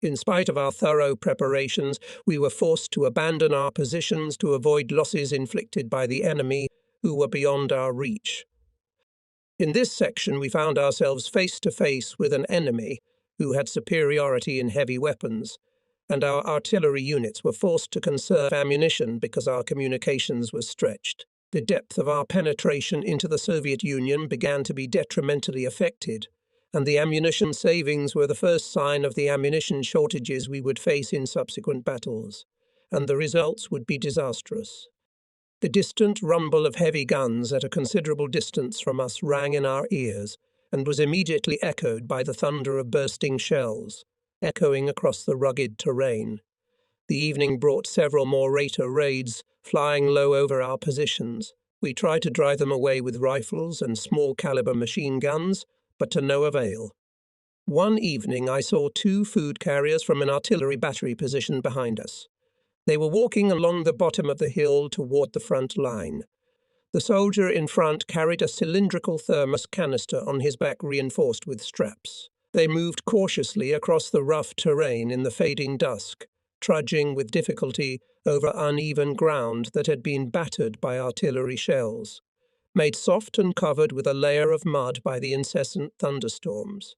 In spite of our thorough preparations, we were forced to abandon our positions to avoid losses inflicted by the enemy, who were beyond our reach. In this section, we found ourselves face to face with an enemy who had superiority in heavy weapons, and our artillery units were forced to conserve ammunition because our communications were stretched. The depth of our penetration into the Soviet Union began to be detrimentally affected, and the ammunition savings were the first sign of the ammunition shortages we would face in subsequent battles, and the results would be disastrous. The distant rumble of heavy guns at a considerable distance from us rang in our ears and was immediately echoed by the thunder of bursting shells, echoing across the rugged terrain. The evening brought several more Raider raids, flying low over our positions. We tried to drive them away with rifles and small-caliber machine guns, but to no avail. One evening I saw two food carriers from an artillery battery position behind us. They were walking along the bottom of the hill toward the front line. The soldier in front carried a cylindrical thermos canister on his back reinforced with straps. They moved cautiously across the rough terrain in the fading dusk, trudging with difficulty over uneven ground that had been battered by artillery shells, made soft and covered with a layer of mud by the incessant thunderstorms.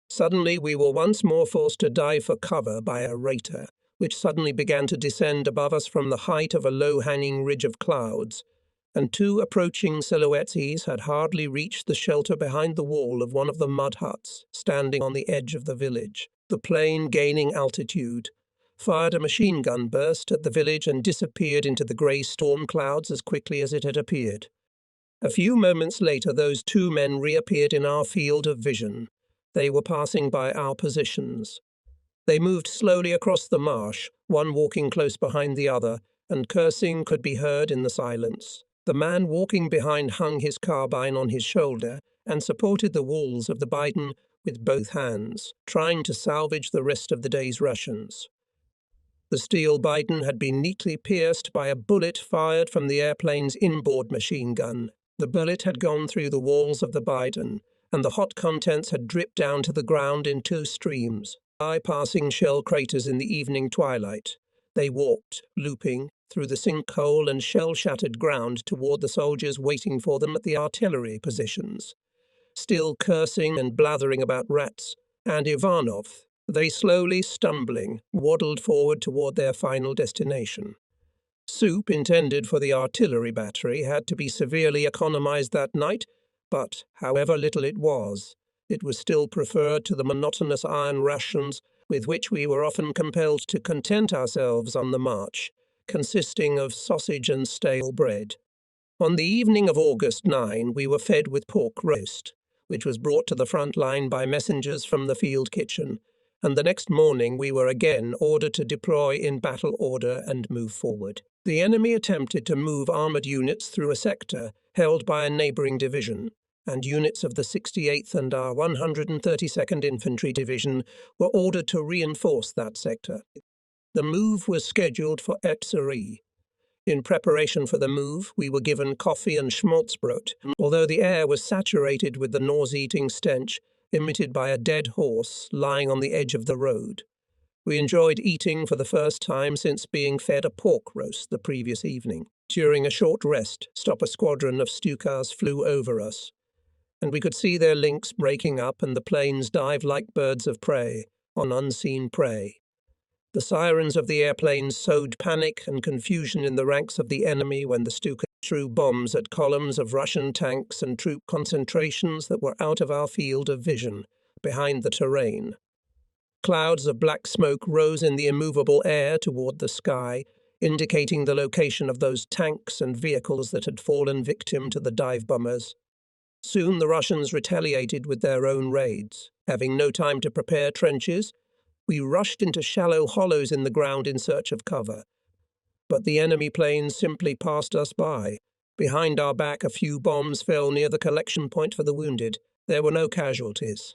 Suddenly we were once more forced to dive for cover by a Raider, which suddenly began to descend above us from the height of a low-hanging ridge of clouds, and two approaching silhouettes had hardly reached the shelter behind the wall of one of the mud huts standing on the edge of the village. The plane, gaining altitude, fired a machine gun burst at the village and disappeared into the grey storm clouds as quickly as it had appeared. A few moments later, those two men reappeared in our field of vision. They were passing by our positions. They moved slowly across the marsh, one walking close behind the other, and cursing could be heard in the silence. The man walking behind hung his carbine on his shoulder and supported the walls of the Biden with both hands, trying to salvage the rest of the day's rations. The steel Biden had been neatly pierced by a bullet fired from the airplane's inboard machine gun. The bullet had gone through the walls of the Biden, and the hot contents had dripped down to the ground in two streams, bypassing shell craters in the evening twilight. They walked, looping, through the sinkhole and shell-shattered ground toward the soldiers waiting for them at the artillery positions. Still cursing and blathering about rats and Ivanov, they slowly stumbling, waddled forward toward their final destination. Soup intended for the artillery battery had to be severely economized that night, but however little it was still preferred to the monotonous iron rations with which we were often compelled to content ourselves on the march, consisting of sausage and stale bread. On the evening of August 9, we were fed with pork roast, which was brought to the front line by messengers from the field kitchen, and the next morning we were again ordered to deploy in battle order and move forward. The enemy attempted to move armoured units through a sector held by a neighbouring division, and units of the 68th and our 132nd Infantry Division were ordered to reinforce that sector. The move was scheduled for Etzeri. In preparation for the move, we were given coffee and schmaltzbrot, although the air was saturated with the nauseating stench emitted by a dead horse lying on the edge of the road. We enjoyed eating for the first time since being fed a pork roast the previous evening. During a short rest stop, a squadron of Stukas flew over us, and we could see their links breaking up and the planes dive like birds of prey on unseen prey. The sirens of the airplanes sowed panic and confusion in the ranks of the enemy when the Stukas threw bombs at columns of Russian tanks and troop concentrations that were out of our field of vision, behind the terrain. Clouds of black smoke rose in the immovable air toward the sky, indicating the location of those tanks and vehicles that had fallen victim to the dive bombers. Soon the Russians retaliated with their own raids. Having no time to prepare trenches, we rushed into shallow hollows in the ground in search of cover. But the enemy planes simply passed us by. Behind our back, a few bombs fell near the collection point for the wounded. There were no casualties.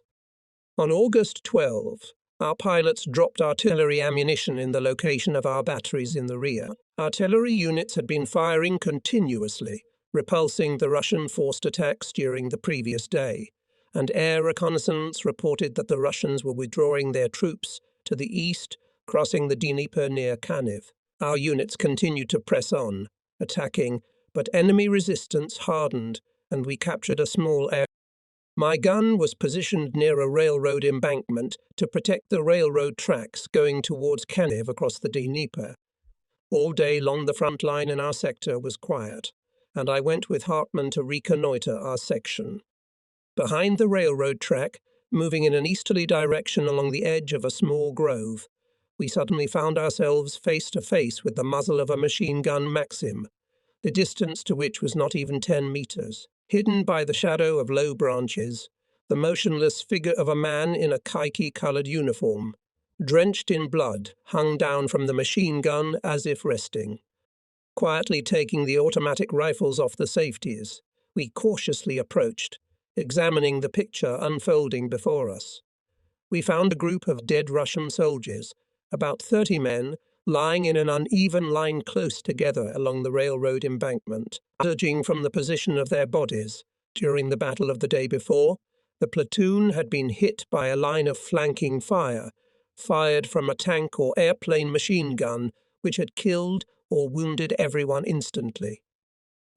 On August 12, our pilots dropped artillery ammunition in the location of our batteries in the rear. Artillery units had been firing continuously, repulsing the Russian forced attacks during the previous day, and air reconnaissance reported that the Russians were withdrawing their troops to the east, crossing the Dnieper near Kaniv. Our units continued to press on, attacking, but enemy resistance hardened, and we captured a small air. My gun was positioned near a railroad embankment to protect the railroad tracks going towards Kaniv across the Dnieper. All day long the front line in our sector was quiet, and I went with Hartmann to reconnoitre our section. Behind the railroad track, moving in an easterly direction along the edge of a small grove, we suddenly found ourselves face to face with the muzzle of a machine gun Maxim, the distance to which was not even 10 meters. Hidden by the shadow of low branches, the motionless figure of a man in a khaki-colored uniform, drenched in blood, hung down from the machine gun as if resting. Quietly taking the automatic rifles off the safeties, we cautiously approached, examining the picture unfolding before us. We found a group of dead Russian soldiers, about 30 men, lying in an uneven line close together along the railroad embankment. Judging from the position of their bodies, during the battle of the day before, the platoon had been hit by a line of flanking fire, fired from a tank or airplane machine gun, which had killed or wounded everyone instantly.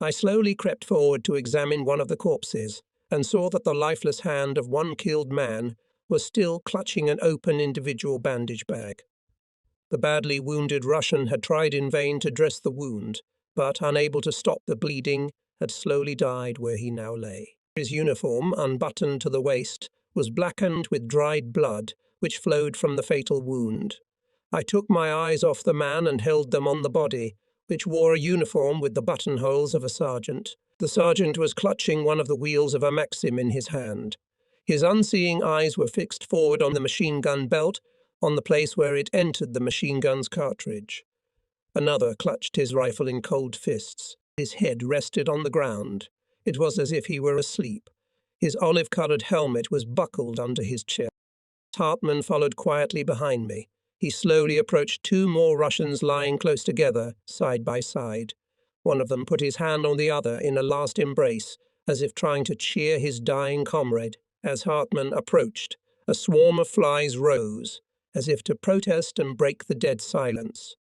I slowly crept forward to examine one of the corpses, and saw that the lifeless hand of one killed man was still clutching an open individual bandage bag. The badly wounded Russian had tried in vain to dress the wound, but, unable to stop the bleeding, had slowly died where he now lay. His uniform, unbuttoned to the waist, was blackened with dried blood, which flowed from the fatal wound. I took my eyes off the man and held them on the body, which wore a uniform with the buttonholes of a sergeant. The sergeant was clutching one of the wheels of a Maxim in his hand. His unseeing eyes were fixed forward on the machine gun belt, on the place where it entered the machine gun's cartridge. Another clutched his rifle in cold fists. His head rested on the ground. It was as if he were asleep. His olive-coloured helmet was buckled under his chest. Hartmann followed quietly behind me. He slowly approached two more Russians lying close together, side by side. One of them put his hand on the other in a last embrace, as if trying to cheer his dying comrade. As Hartmann approached, a swarm of flies rose, as if to protest and break the dead silence,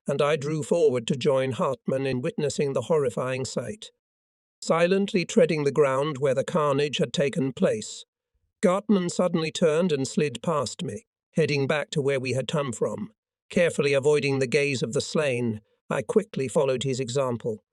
and I drew forward to join Hartmann in witnessing the horrifying sight. Silently treading the ground where the carnage had taken place, Hartmann suddenly turned and slid past me, heading back to where we had come from. Carefully avoiding the gaze of the slain, I quickly followed his example.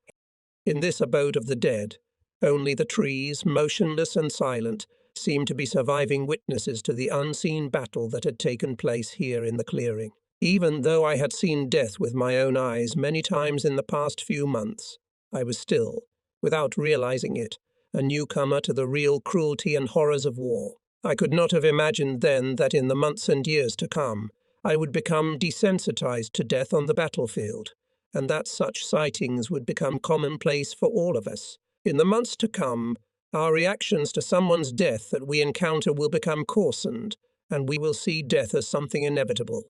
In this abode of the dead, only the trees, motionless and silent, seemed to be surviving witnesses to the unseen battle that had taken place here in the clearing. Even though I had seen death with my own eyes many times in the past few months, I was still, without realizing it, a newcomer to the real cruelty and horrors of war. I could not have imagined then that in the months and years to come, I would become desensitized to death on the battlefield, and that such sightings would become commonplace for all of us. In the months to come, our reactions to someone's death that we encounter will become coarsened, and we will see death as something inevitable.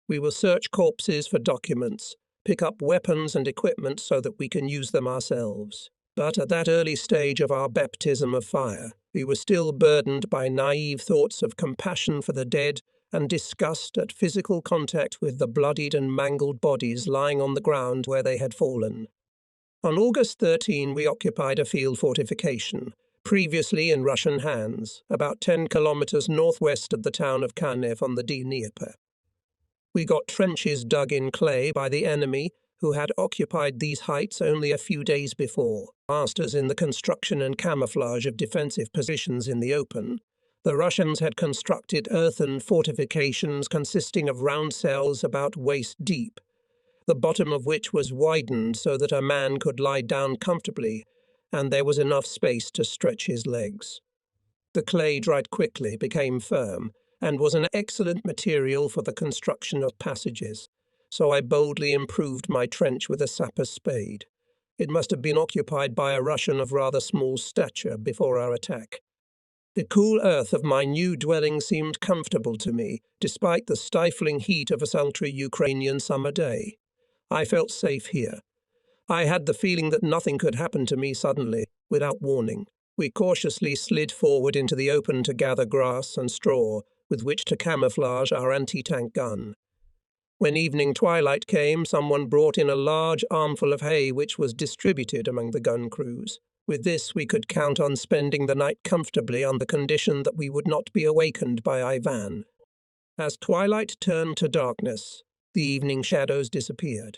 We will search corpses for documents, pick up weapons and equipment so that we can use them ourselves. But at that early stage of our baptism of fire, we were still burdened by naive thoughts of compassion for the dead and disgust at physical contact with the bloodied and mangled bodies lying on the ground where they had fallen. On August 13, we occupied a field fortification, previously in Russian hands, about 10 kilometers northwest of the town of Kanev on the Dnieper. We got trenches dug in clay by the enemy, who had occupied these heights only a few days before. Masters in the construction and camouflage of defensive positions in the open, the Russians had constructed earthen fortifications consisting of round cells about waist deep, the bottom of which was widened so that a man could lie down comfortably, and there was enough space to stretch his legs. The clay dried quickly, became firm, and was an excellent material for the construction of passages, so I boldly improved my trench with a sapper's spade. It must have been occupied by a Russian of rather small stature before our attack. The cool earth of my new dwelling seemed comfortable to me, despite the stifling heat of a sultry Ukrainian summer day. I felt safe here. I had the feeling that nothing could happen to me suddenly, without warning. We cautiously slid forward into the open to gather grass and straw with which to camouflage our anti-tank gun. When evening twilight came, someone brought in a large armful of hay which was distributed among the gun crews. With this we could count on spending the night comfortably on the condition that we would not be awakened by Ivan. As twilight turned to darkness, the evening shadows disappeared.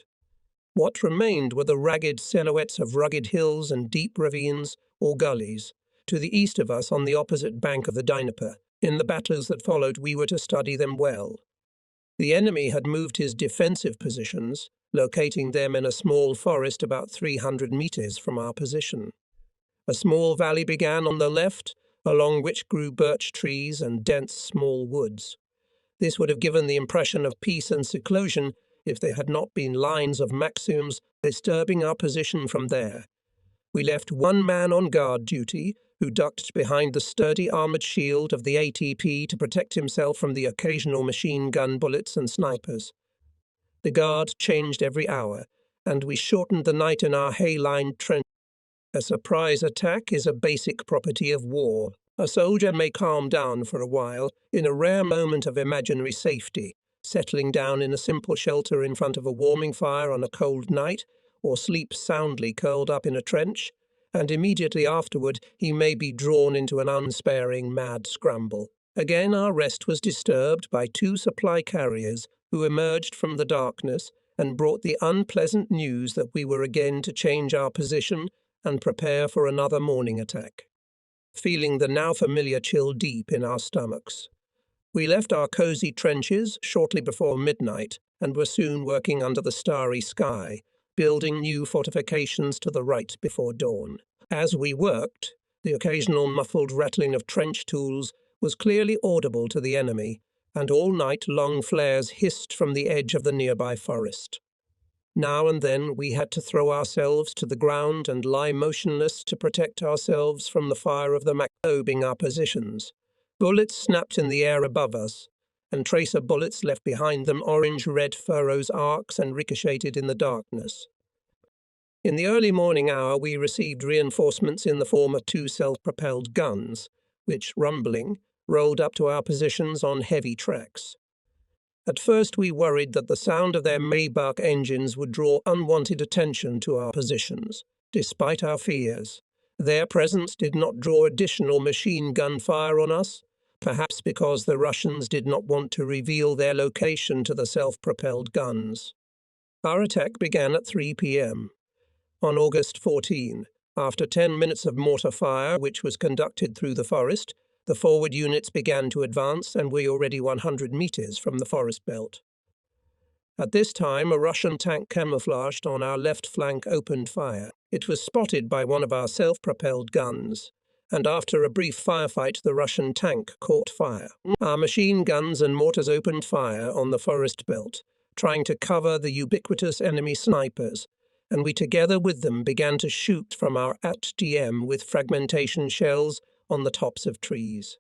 What remained were the ragged silhouettes of rugged hills and deep ravines or gullies to the east of us on the opposite bank of the Dnieper. In the battles that followed, we were to study them well. The enemy had moved his defensive positions, locating them in a small forest about 300 meters from our position. A small valley began on the left, along which grew birch trees and dense small woods. This would have given the impression of peace and seclusion if there had not been lines of Maxims disturbing our position from there. We left one man on guard duty, who ducked behind the sturdy armoured shield of the ATP to protect himself from the occasional machine gun bullets and snipers. The guard changed every hour, and we shortened the night in our hay-lined trench. A surprise attack is a basic property of war. A soldier may calm down for a while, in a rare moment of imaginary safety, settling down in a simple shelter in front of a warming fire on a cold night, or sleep soundly curled up in a trench, and immediately afterward he may be drawn into an unsparing mad scramble. Again our rest was disturbed by two supply carriers who emerged from the darkness and brought the unpleasant news that we were again to change our position and prepare for another morning attack. Feeling the now familiar chill deep in our stomachs, we left our cosy trenches shortly before midnight and were soon working under the starry sky, building new fortifications to the right before dawn. As we worked, the occasional muffled rattling of trench tools was clearly audible to the enemy, and all night long flares hissed from the edge of the nearby forest. Now and then we had to throw ourselves to the ground and lie motionless to protect ourselves from the fire of the Maxobing our positions. Bullets snapped in the air above us, and tracer bullets left behind them orange-red furrows, arcs, and ricocheted in the darkness. In the early morning hour we received reinforcements in the form of two self-propelled guns, which, rumbling, rolled up to our positions on heavy tracks. At first we worried that the sound of their Maybach engines would draw unwanted attention to our positions. Despite our fears, their presence did not draw additional machine gun fire on us, perhaps because the Russians did not want to reveal their location to the self-propelled guns. Our attack began at 3 p.m. On August 14, after 10 minutes of mortar fire, which was conducted through the forest, the forward units began to advance, and we were already 100 meters from the forest belt. At this time, a Russian tank camouflaged on our left flank opened fire. It was spotted by one of our self-propelled guns, and after a brief firefight the Russian tank caught fire. Our machine guns and mortars opened fire on the forest belt, trying to cover the ubiquitous enemy snipers, and we together with them began to shoot from our ATGM with fragmentation shells on the tops of trees.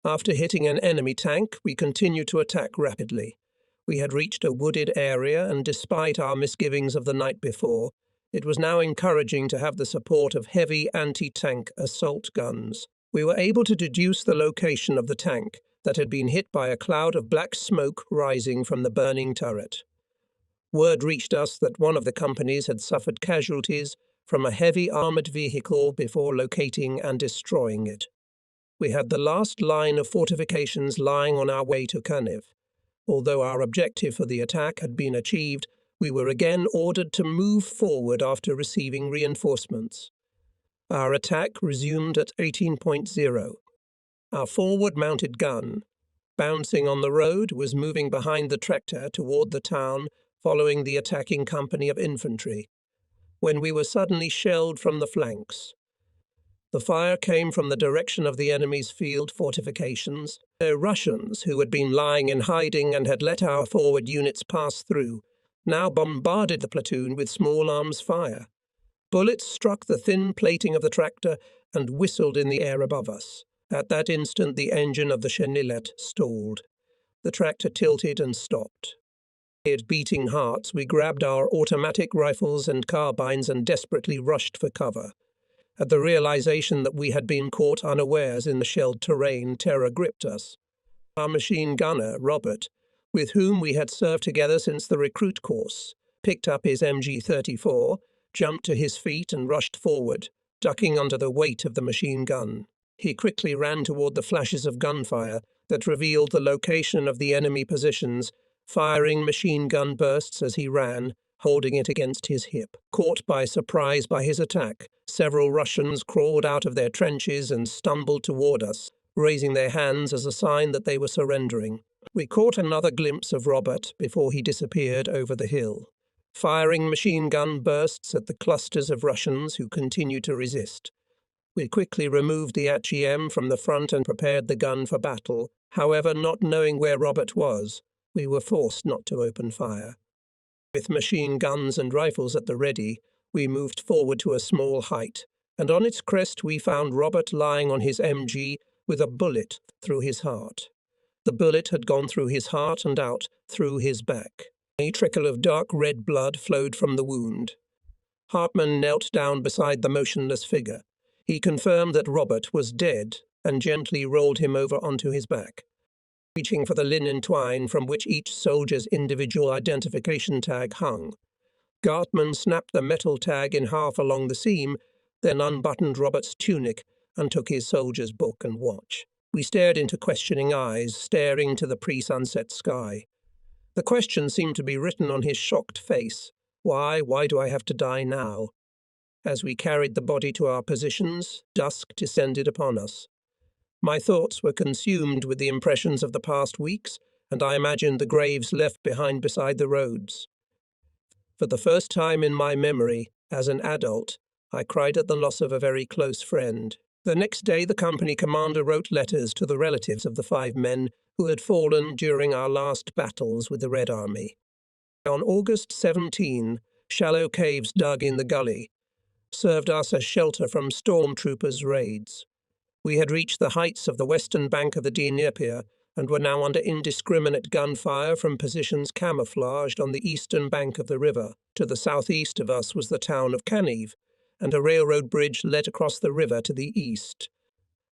After hitting an enemy tank, we continued to attack rapidly. We had reached a wooded area, and despite our misgivings of the night before, it was now encouraging to have the support of heavy anti-tank assault guns. We were able to deduce the location of the tank that had been hit by a cloud of black smoke rising from the burning turret. Word reached us that one of the companies had suffered casualties from a heavy armoured vehicle before locating and destroying it. We had the last line of fortifications lying on our way to Kaniv. Although our objective for the attack had been achieved, we were again ordered to move forward after receiving reinforcements. Our attack resumed at 18.0. Our forward-mounted gun, bouncing on the road, was moving behind the tractor toward the town, following the attacking company of infantry, when we were suddenly shelled from the flanks. The fire came from the direction of the enemy's field fortifications. The Russians, who had been lying in hiding and had let our forward units pass through, now bombarded the platoon with small arms fire. Bullets struck the thin plating of the tractor and whistled in the air above us. At that instant, the engine of the chenillet stalled. The tractor tilted and stopped. With beating hearts, we grabbed our automatic rifles and carbines and desperately rushed for cover. At the realization that we had been caught unawares in the shelled terrain, terror gripped us. Our machine gunner, Robert, with whom we had served together since the recruit course, picked up his MG-34, jumped to his feet and rushed forward, ducking under the weight of the machine gun. He quickly ran toward the flashes of gunfire that revealed the location of the enemy positions, firing machine gun bursts as he ran, holding it against his hip. Caught by surprise by his attack, several Russians crawled out of their trenches and stumbled toward us, raising their hands as a sign that they were surrendering. We caught another glimpse of Robert before he disappeared over the hill, firing machine gun bursts at the clusters of Russians who continued to resist. We quickly removed the ATGM from the front and prepared the gun for battle. However, not knowing where Robert was, we were forced not to open fire. With machine guns and rifles at the ready, we moved forward to a small height, and on its crest we found Robert lying on his MG with a bullet through his heart. The bullet had gone through his heart and out through his back. A trickle of dark red blood flowed from the wound. Hartmann knelt down beside the motionless figure. He confirmed that Robert was dead and gently rolled him over onto his back, reaching for the linen twine from which each soldier's individual identification tag hung. Gartman snapped the metal tag in half along the seam, then unbuttoned Robert's tunic and took his soldier's book and watch. We stared into questioning eyes, staring to the pre-sunset sky. The question seemed to be written on his shocked face. Why do I have to die now? As we carried the body to our positions, dusk descended upon us. My thoughts were consumed with the impressions of the past weeks, and I imagined the graves left behind beside the roads. For the first time in my memory, as an adult, I cried at the loss of a very close friend. The next day, the company commander wrote letters to the relatives of the 5 men who had fallen during our last battles with the Red Army. On August 17, shallow caves dug in the gully served us as shelter from stormtroopers' raids. We had reached the heights of the western bank of the Dnieper and were now under indiscriminate gunfire from positions camouflaged on the eastern bank of the river. To the southeast of us was the town of Kaniv, and a railroad bridge led across the river to the east.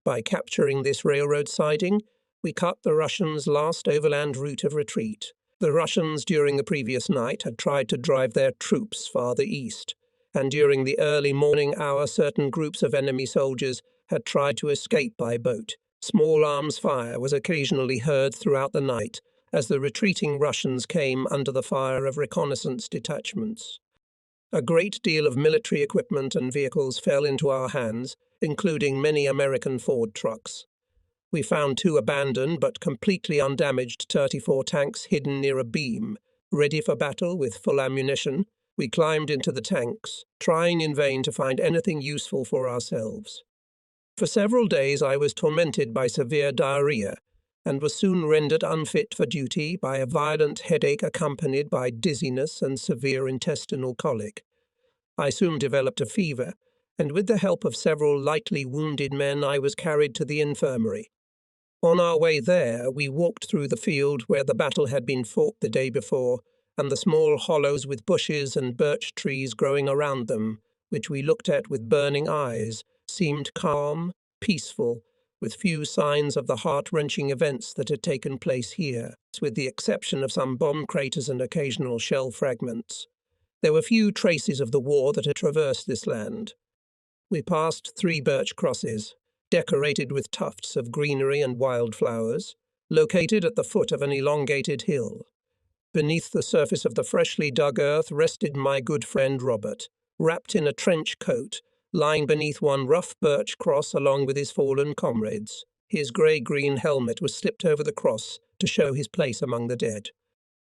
By capturing this railroad siding, we cut the Russians' last overland route of retreat. The Russians during the previous night had tried to drive their troops farther east, and during the early morning hour certain groups of enemy soldiers had tried to escape by boat. Small arms fire was occasionally heard throughout the night as the retreating Russians came under the fire of reconnaissance detachments. A great deal of military equipment and vehicles fell into our hands, including many American Ford trucks. We found 2 abandoned but completely undamaged 34 tanks hidden near a beam, ready for battle with full ammunition. We climbed into the tanks, trying in vain to find anything useful for ourselves. For several days I was tormented by severe diarrhea, and was soon rendered unfit for duty by a violent headache accompanied by dizziness and severe intestinal colic. I soon developed a fever, and with the help of several lightly wounded men I was carried to the infirmary. On our way there, we walked through the field where the battle had been fought the day before, and the small hollows with bushes and birch trees growing around them, which we looked at with burning eyes, seemed calm, peaceful, with few signs of the heart-wrenching events that had taken place here, with the exception of some bomb craters and occasional shell fragments. There were few traces of the war that had traversed this land. We passed 3 birch crosses, decorated with tufts of greenery and wildflowers, located at the foot of an elongated hill. Beneath the surface of the freshly dug earth rested my good friend Robert, wrapped in a trench coat, lying beneath one rough birch cross along with his fallen comrades. His grey-green helmet was slipped over the cross to show his place among the dead.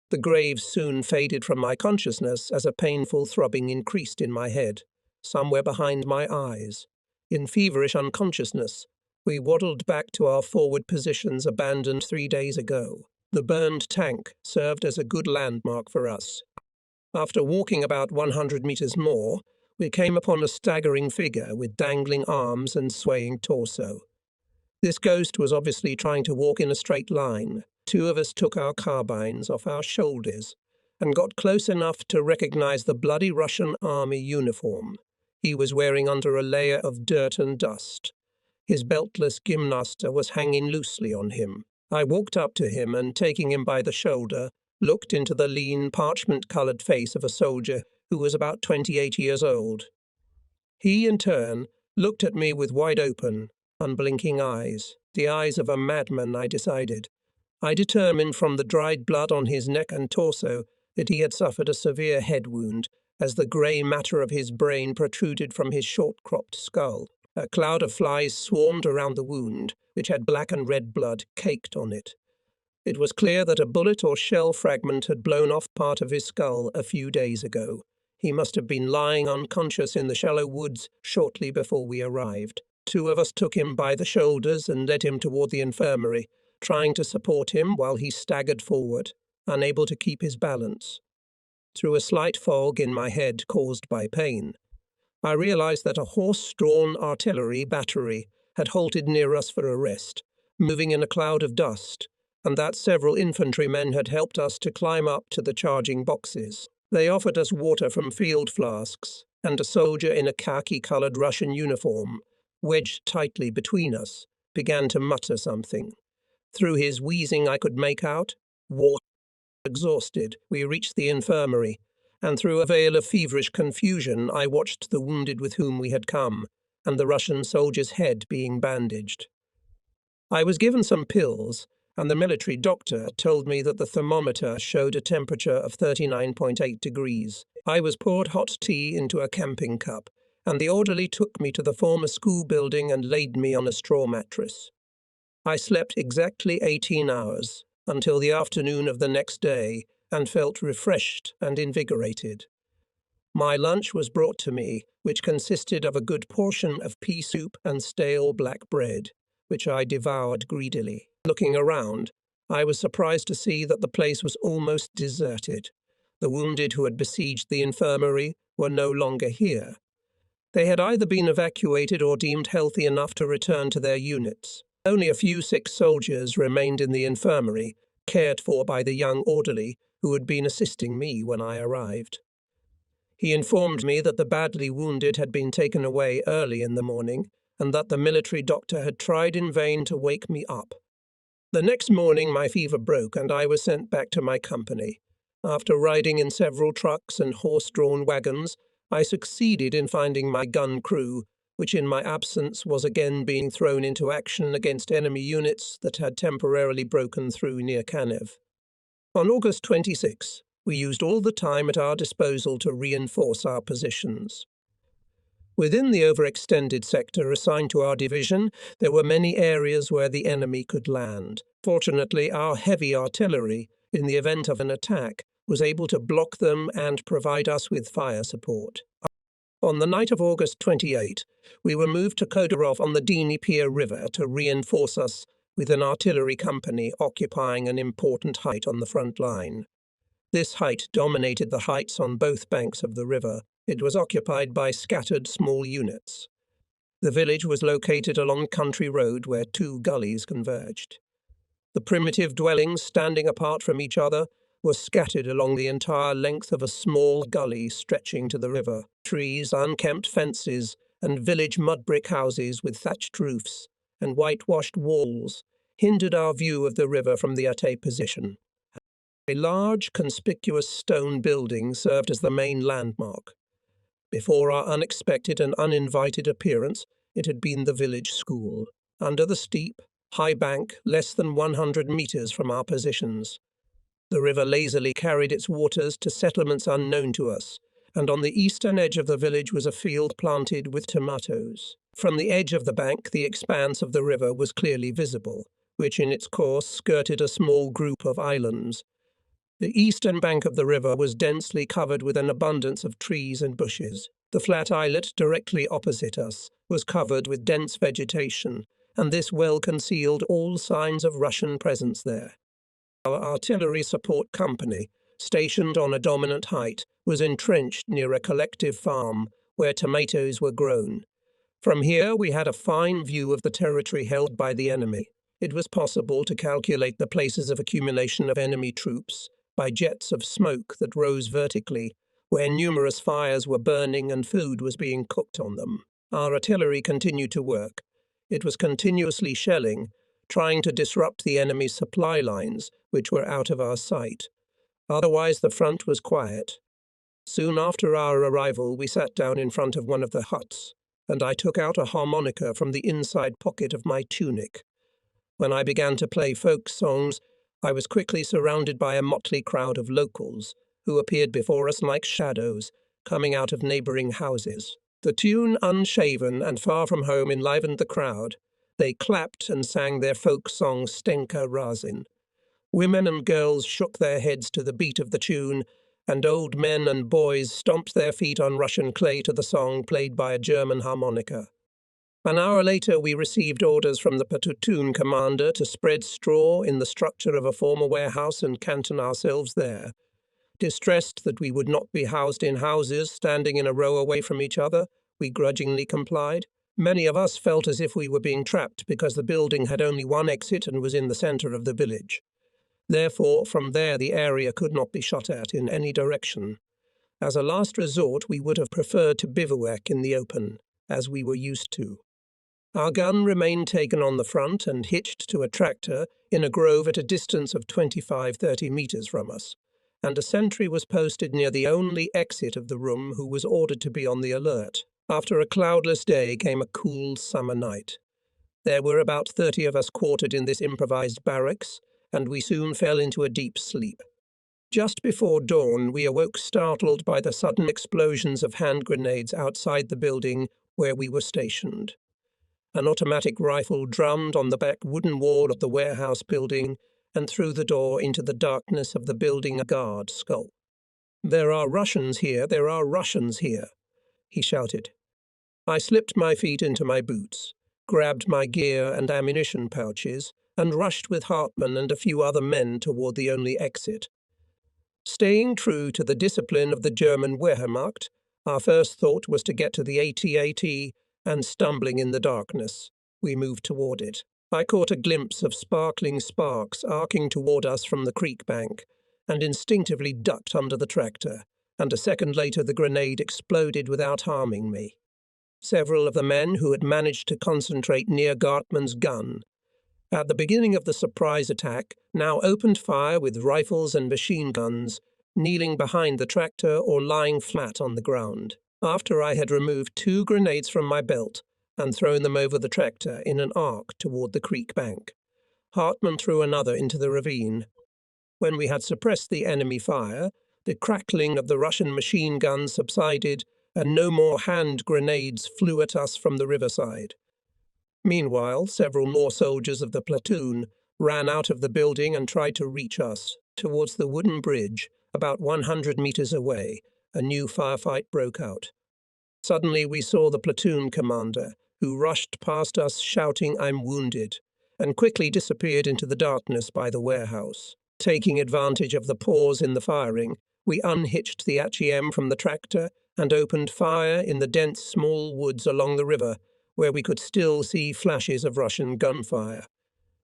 The graves soon faded from my consciousness as a painful throbbing increased in my head, somewhere behind my eyes. In feverish unconsciousness, we waddled back to our forward positions abandoned 3 days ago. The burned tank served as a good landmark for us. After walking about 100 meters more, we came upon a staggering figure with dangling arms and swaying torso. This ghost was obviously trying to walk in a straight line. 2 of us took our carbines off our shoulders and got close enough to recognize the bloody Russian army uniform he was wearing under a layer of dirt and dust. His beltless gymnasta was hanging loosely on him. I walked up to him and, taking him by the shoulder, looked into the lean, parchment-coloured face of a soldier who was about 28 years old. He, in turn, looked at me with wide-open, unblinking eyes, the eyes of a madman, I decided. I determined from the dried blood on his neck and torso that he had suffered a severe head wound, as the grey matter of his brain protruded from his short-cropped skull. A cloud of flies swarmed around the wound, which had black and red blood caked on it. It was clear that a bullet or shell fragment had blown off part of his skull a few days ago. He must have been lying unconscious in the shallow woods shortly before we arrived. 2 of us took him by the shoulders and led him toward the infirmary, trying to support him while he staggered forward, unable to keep his balance. Through a slight fog in my head caused by pain, I realized that a horse-drawn artillery battery had halted near us for a rest, moving in a cloud of dust, and that several infantrymen had helped us to climb up to the charging boxes. They offered us water from field flasks, and a soldier in a khaki-coloured Russian uniform, wedged tightly between us, began to mutter something. Through his wheezing I could make out, water. Exhausted, we reached the infirmary, and through a veil of feverish confusion I watched the wounded with whom we had come, and the Russian soldier's head being bandaged. I was given some pills, and the military doctor told me that the thermometer showed a temperature of 39.8 degrees. I was poured hot tea into a camping cup, and the orderly took me to the former school building and laid me on a straw mattress. I slept exactly 18 hours, until the afternoon of the next day, and felt refreshed and invigorated. My lunch was brought to me, which consisted of a good portion of pea soup and stale black bread, which I devoured greedily. Looking around, I was surprised to see that the place was almost deserted. The wounded who had besieged the infirmary were no longer here. They had either been evacuated or deemed healthy enough to return to their units. Only a few sick soldiers remained in the infirmary, cared for by the young orderly who had been assisting me when I arrived. He informed me that the badly wounded had been taken away early in the morning, and that the military doctor had tried in vain to wake me up. The next morning my fever broke, and I was sent back to my company. After riding in several trucks and horse-drawn wagons, I succeeded in finding my gun crew, which in my absence was again being thrown into action against enemy units that had temporarily broken through near Kanev. On August 26, we used all the time at our disposal to reinforce our positions. Within the overextended sector assigned to our division, there were many areas where the enemy could land. Fortunately, our heavy artillery, in the event of an attack, was able to block them and provide us with fire support. On the night of August 28, we were moved to Kodarov on the Dnieper River to reinforce us with an artillery company occupying an important height on the front line. This height dominated the heights on both banks of the river. It was occupied by scattered small units. The village was located along a country road where two gullies converged. The primitive dwellings, standing apart from each other, were scattered along the entire length of a small gully stretching to the river. Trees, unkempt fences, and village mud brick houses with thatched roofs and whitewashed walls hindered our view of the river from the Ate position. A large, conspicuous stone building served as the main landmark. Before our unexpected and uninvited appearance, it had been the village school, under the steep, high bank less than 100 meters from our positions. The river lazily carried its waters to settlements unknown to us, and on the eastern edge of the village was a field planted with tomatoes. From the edge of the bank, the expanse of the river was clearly visible, which in its course skirted a small group of islands. The eastern bank of the river was densely covered with an abundance of trees and bushes. The flat islet directly opposite us was covered with dense vegetation, and this well concealed all signs of Russian presence there. Our artillery support company, stationed on a dominant height, was entrenched near a collective farm where tomatoes were grown. From here we had a fine view of the territory held by the enemy. It was possible to calculate the places of accumulation of enemy troops by jets of smoke that rose vertically, where numerous fires were burning and food was being cooked on them. Our artillery continued to work. It was continuously shelling, trying to disrupt the enemy's supply lines, which were out of our sight. Otherwise, the front was quiet. Soon after our arrival, we sat down in front of one of the huts, and I took out a harmonica from the inside pocket of my tunic. When I began to play folk songs, I was quickly surrounded by a motley crowd of locals, who appeared before us like shadows, coming out of neighbouring houses. The tune, unshaven and far from home, enlivened the crowd. They clapped and sang their folk song Stenka Razin. Women and girls shook their heads to the beat of the tune, and old men and boys stomped their feet on Russian clay to the song played by a German harmonica. An hour later we received orders from the platoon commander to spread straw in the structure of a former warehouse and canton ourselves there. Distressed that we would not be housed in houses standing in a row away from each other, we grudgingly complied. Many of us felt as if we were being trapped because the building had only one exit and was in the centre of the village. Therefore, from there the area could not be shot at in any direction. As a last resort, we would have preferred to bivouac in the open, as we were used to. Our gun remained taken on the front and hitched to a tractor in a grove at a distance of 25-30 meters from us, and a sentry was posted near the only exit of the room who was ordered to be on the alert. After a cloudless day came a cool summer night. There were about 30 of us quartered in this improvised barracks, and we soon fell into a deep sleep. Just before dawn, we awoke startled by the sudden explosions of hand grenades outside the building where we were stationed. An automatic rifle drummed on the back wooden wall of the warehouse building, and through the door into the darkness of the building a guard skulked. "There are Russians here, there are Russians here," he shouted. I slipped my feet into my boots, grabbed my gear and ammunition pouches, and rushed with Hartmann and a few other men toward the only exit. Staying true to the discipline of the German Wehrmacht, our first thought was to get to the AT-AT, and stumbling in the darkness, we moved toward it. I caught a glimpse of sparkling sparks arcing toward us from the creek bank, and instinctively ducked under the tractor, and a second later the grenade exploded without harming me. Several of the men who had managed to concentrate near Gartmann's gun at the beginning of the surprise attack now opened fire with rifles and machine guns, kneeling behind the tractor or lying flat on the ground. After I had removed 2 grenades from my belt and thrown them over the tractor in an arc toward the creek bank, Hartmann threw another into the ravine. When we had suppressed the enemy fire, the crackling of the Russian machine guns subsided, and no more hand grenades flew at us from the riverside. Meanwhile, several more soldiers of the platoon ran out of the building and tried to reach us. Towards the wooden bridge, about 100 meters away, a new firefight broke out. Suddenly we saw the platoon commander, who rushed past us shouting, "I'm wounded," and quickly disappeared into the darkness by the warehouse. Taking advantage of the pause in the firing, we unhitched the HEM from the tractor and opened fire in the dense small woods along the river, where we could still see flashes of Russian gunfire.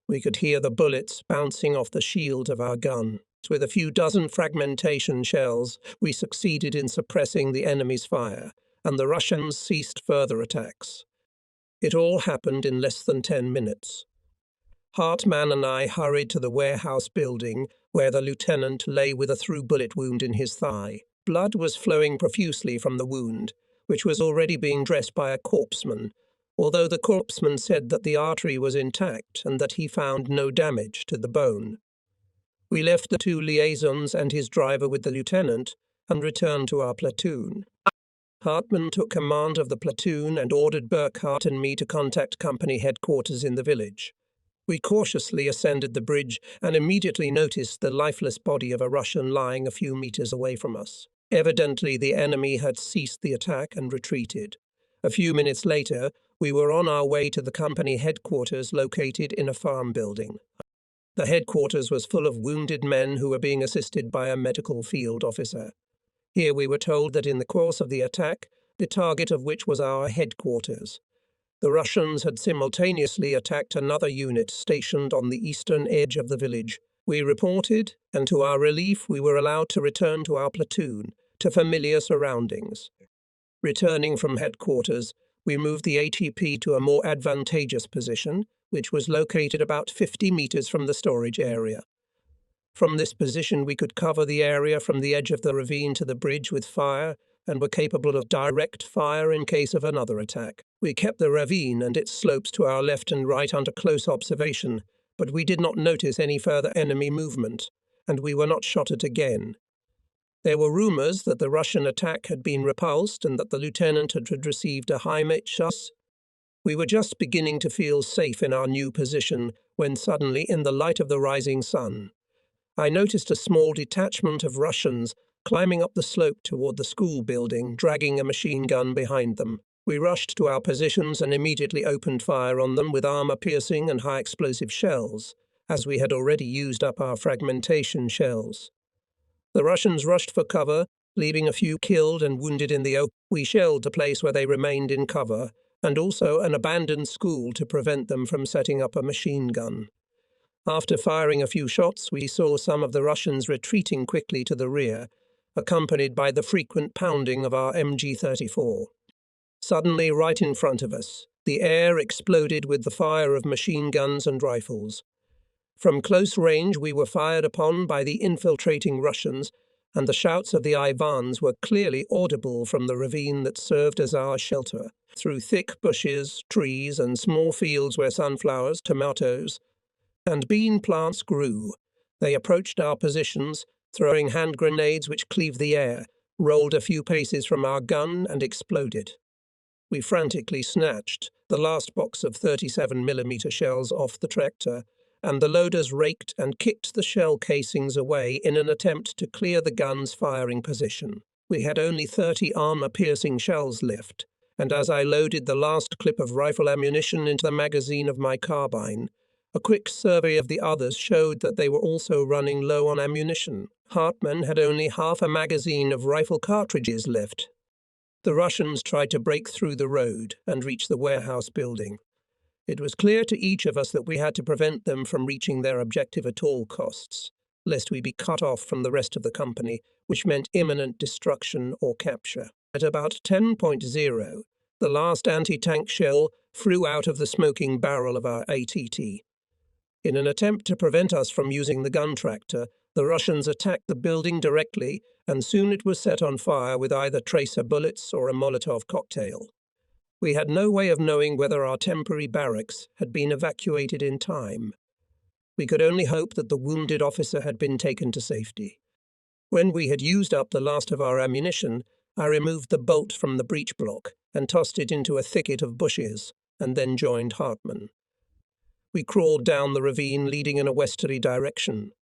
We could hear the bullets bouncing off the shield of our gun. With a few dozen fragmentation shells, we succeeded in suppressing the enemy's fire, and the Russians ceased further attacks. It all happened in less than 10 minutes. Hartmann and I hurried to the warehouse building, where the lieutenant lay with a through-bullet wound in his thigh. Blood was flowing profusely from the wound, which was already being dressed by a corpsman, although the corpsman said that the artery was intact and that he found no damage to the bone. We left the two liaisons and his driver with the lieutenant and returned to our platoon. Hartmann took command of the platoon and ordered Burkhardt and me to contact company headquarters in the village. We cautiously ascended the bridge and immediately noticed the lifeless body of a Russian lying a few meters away from us. Evidently, the enemy had ceased the attack and retreated. A few minutes later, we were on our way to the company headquarters located in a farm building. The headquarters was full of wounded men who were being assisted by a medical field officer. Here we were told that in the course of the attack, the target of which was our headquarters, the Russians had simultaneously attacked another unit stationed on the eastern edge of the village. We reported, and to our relief we were allowed to return to our platoon, to familiar surroundings. Returning from headquarters, we moved the ATP to a more advantageous position, which was located about 50 meters from the storage area. From this position we could cover the area from the edge of the ravine to the bridge with fire, and were capable of direct fire in case of another attack. We kept the ravine and its slopes to our left and right under close observation, but we did not notice any further enemy movement, and we were not shot at again. There were rumors that the Russian attack had been repulsed and that the lieutenant had received a HIMARS. We were just beginning to feel safe in our new position when suddenly, in the light of the rising sun, I noticed a small detachment of Russians climbing up the slope toward the school building, dragging a machine gun behind them. We rushed to our positions and immediately opened fire on them with armor-piercing and high-explosive shells, as we had already used up our fragmentation shells. The Russians rushed for cover, leaving a few killed and wounded in the open. We shelled the place where they remained in cover, and also an abandoned school to prevent them from setting up a machine gun. After firing a few shots, we saw some of the Russians retreating quickly to the rear, accompanied by the frequent pounding of our MG-34. Suddenly, right in front of us, the air exploded with the fire of machine guns and rifles. From close range we were fired upon by the infiltrating Russians, and the shouts of the Ivans were clearly audible from the ravine that served as our shelter. Through thick bushes, trees, and small fields where sunflowers, tomatoes, and bean plants grew, they approached our positions, throwing hand grenades which cleaved the air, rolled a few paces from our gun, and exploded. We frantically snatched the last box of 37mm shells off the tractor, and the loaders raked and kicked the shell casings away in an attempt to clear the gun's firing position. We had only 30 armor-piercing shells left, and as I loaded the last clip of rifle ammunition into the magazine of my carbine, a quick survey of the others showed that they were also running low on ammunition. Hartmann had only half a magazine of rifle cartridges left. The Russians tried to break through the road and reach the warehouse building. It was clear to each of us that we had to prevent them from reaching their objective at all costs, lest we be cut off from the rest of the company, which meant imminent destruction or capture. At about 10.0, the last anti-tank shell flew out of the smoking barrel of our ATT. In an attempt to prevent us from using the gun tractor, the Russians attacked the building directly, and soon it was set on fire with either tracer bullets or a Molotov cocktail. We had no way of knowing whether our temporary barracks had been evacuated in time. We could only hope that the wounded officer had been taken to safety. When we had used up the last of our ammunition, I removed the bolt from the breech block and tossed it into a thicket of bushes, and then joined Hartmann. We crawled down the ravine leading in a westerly direction,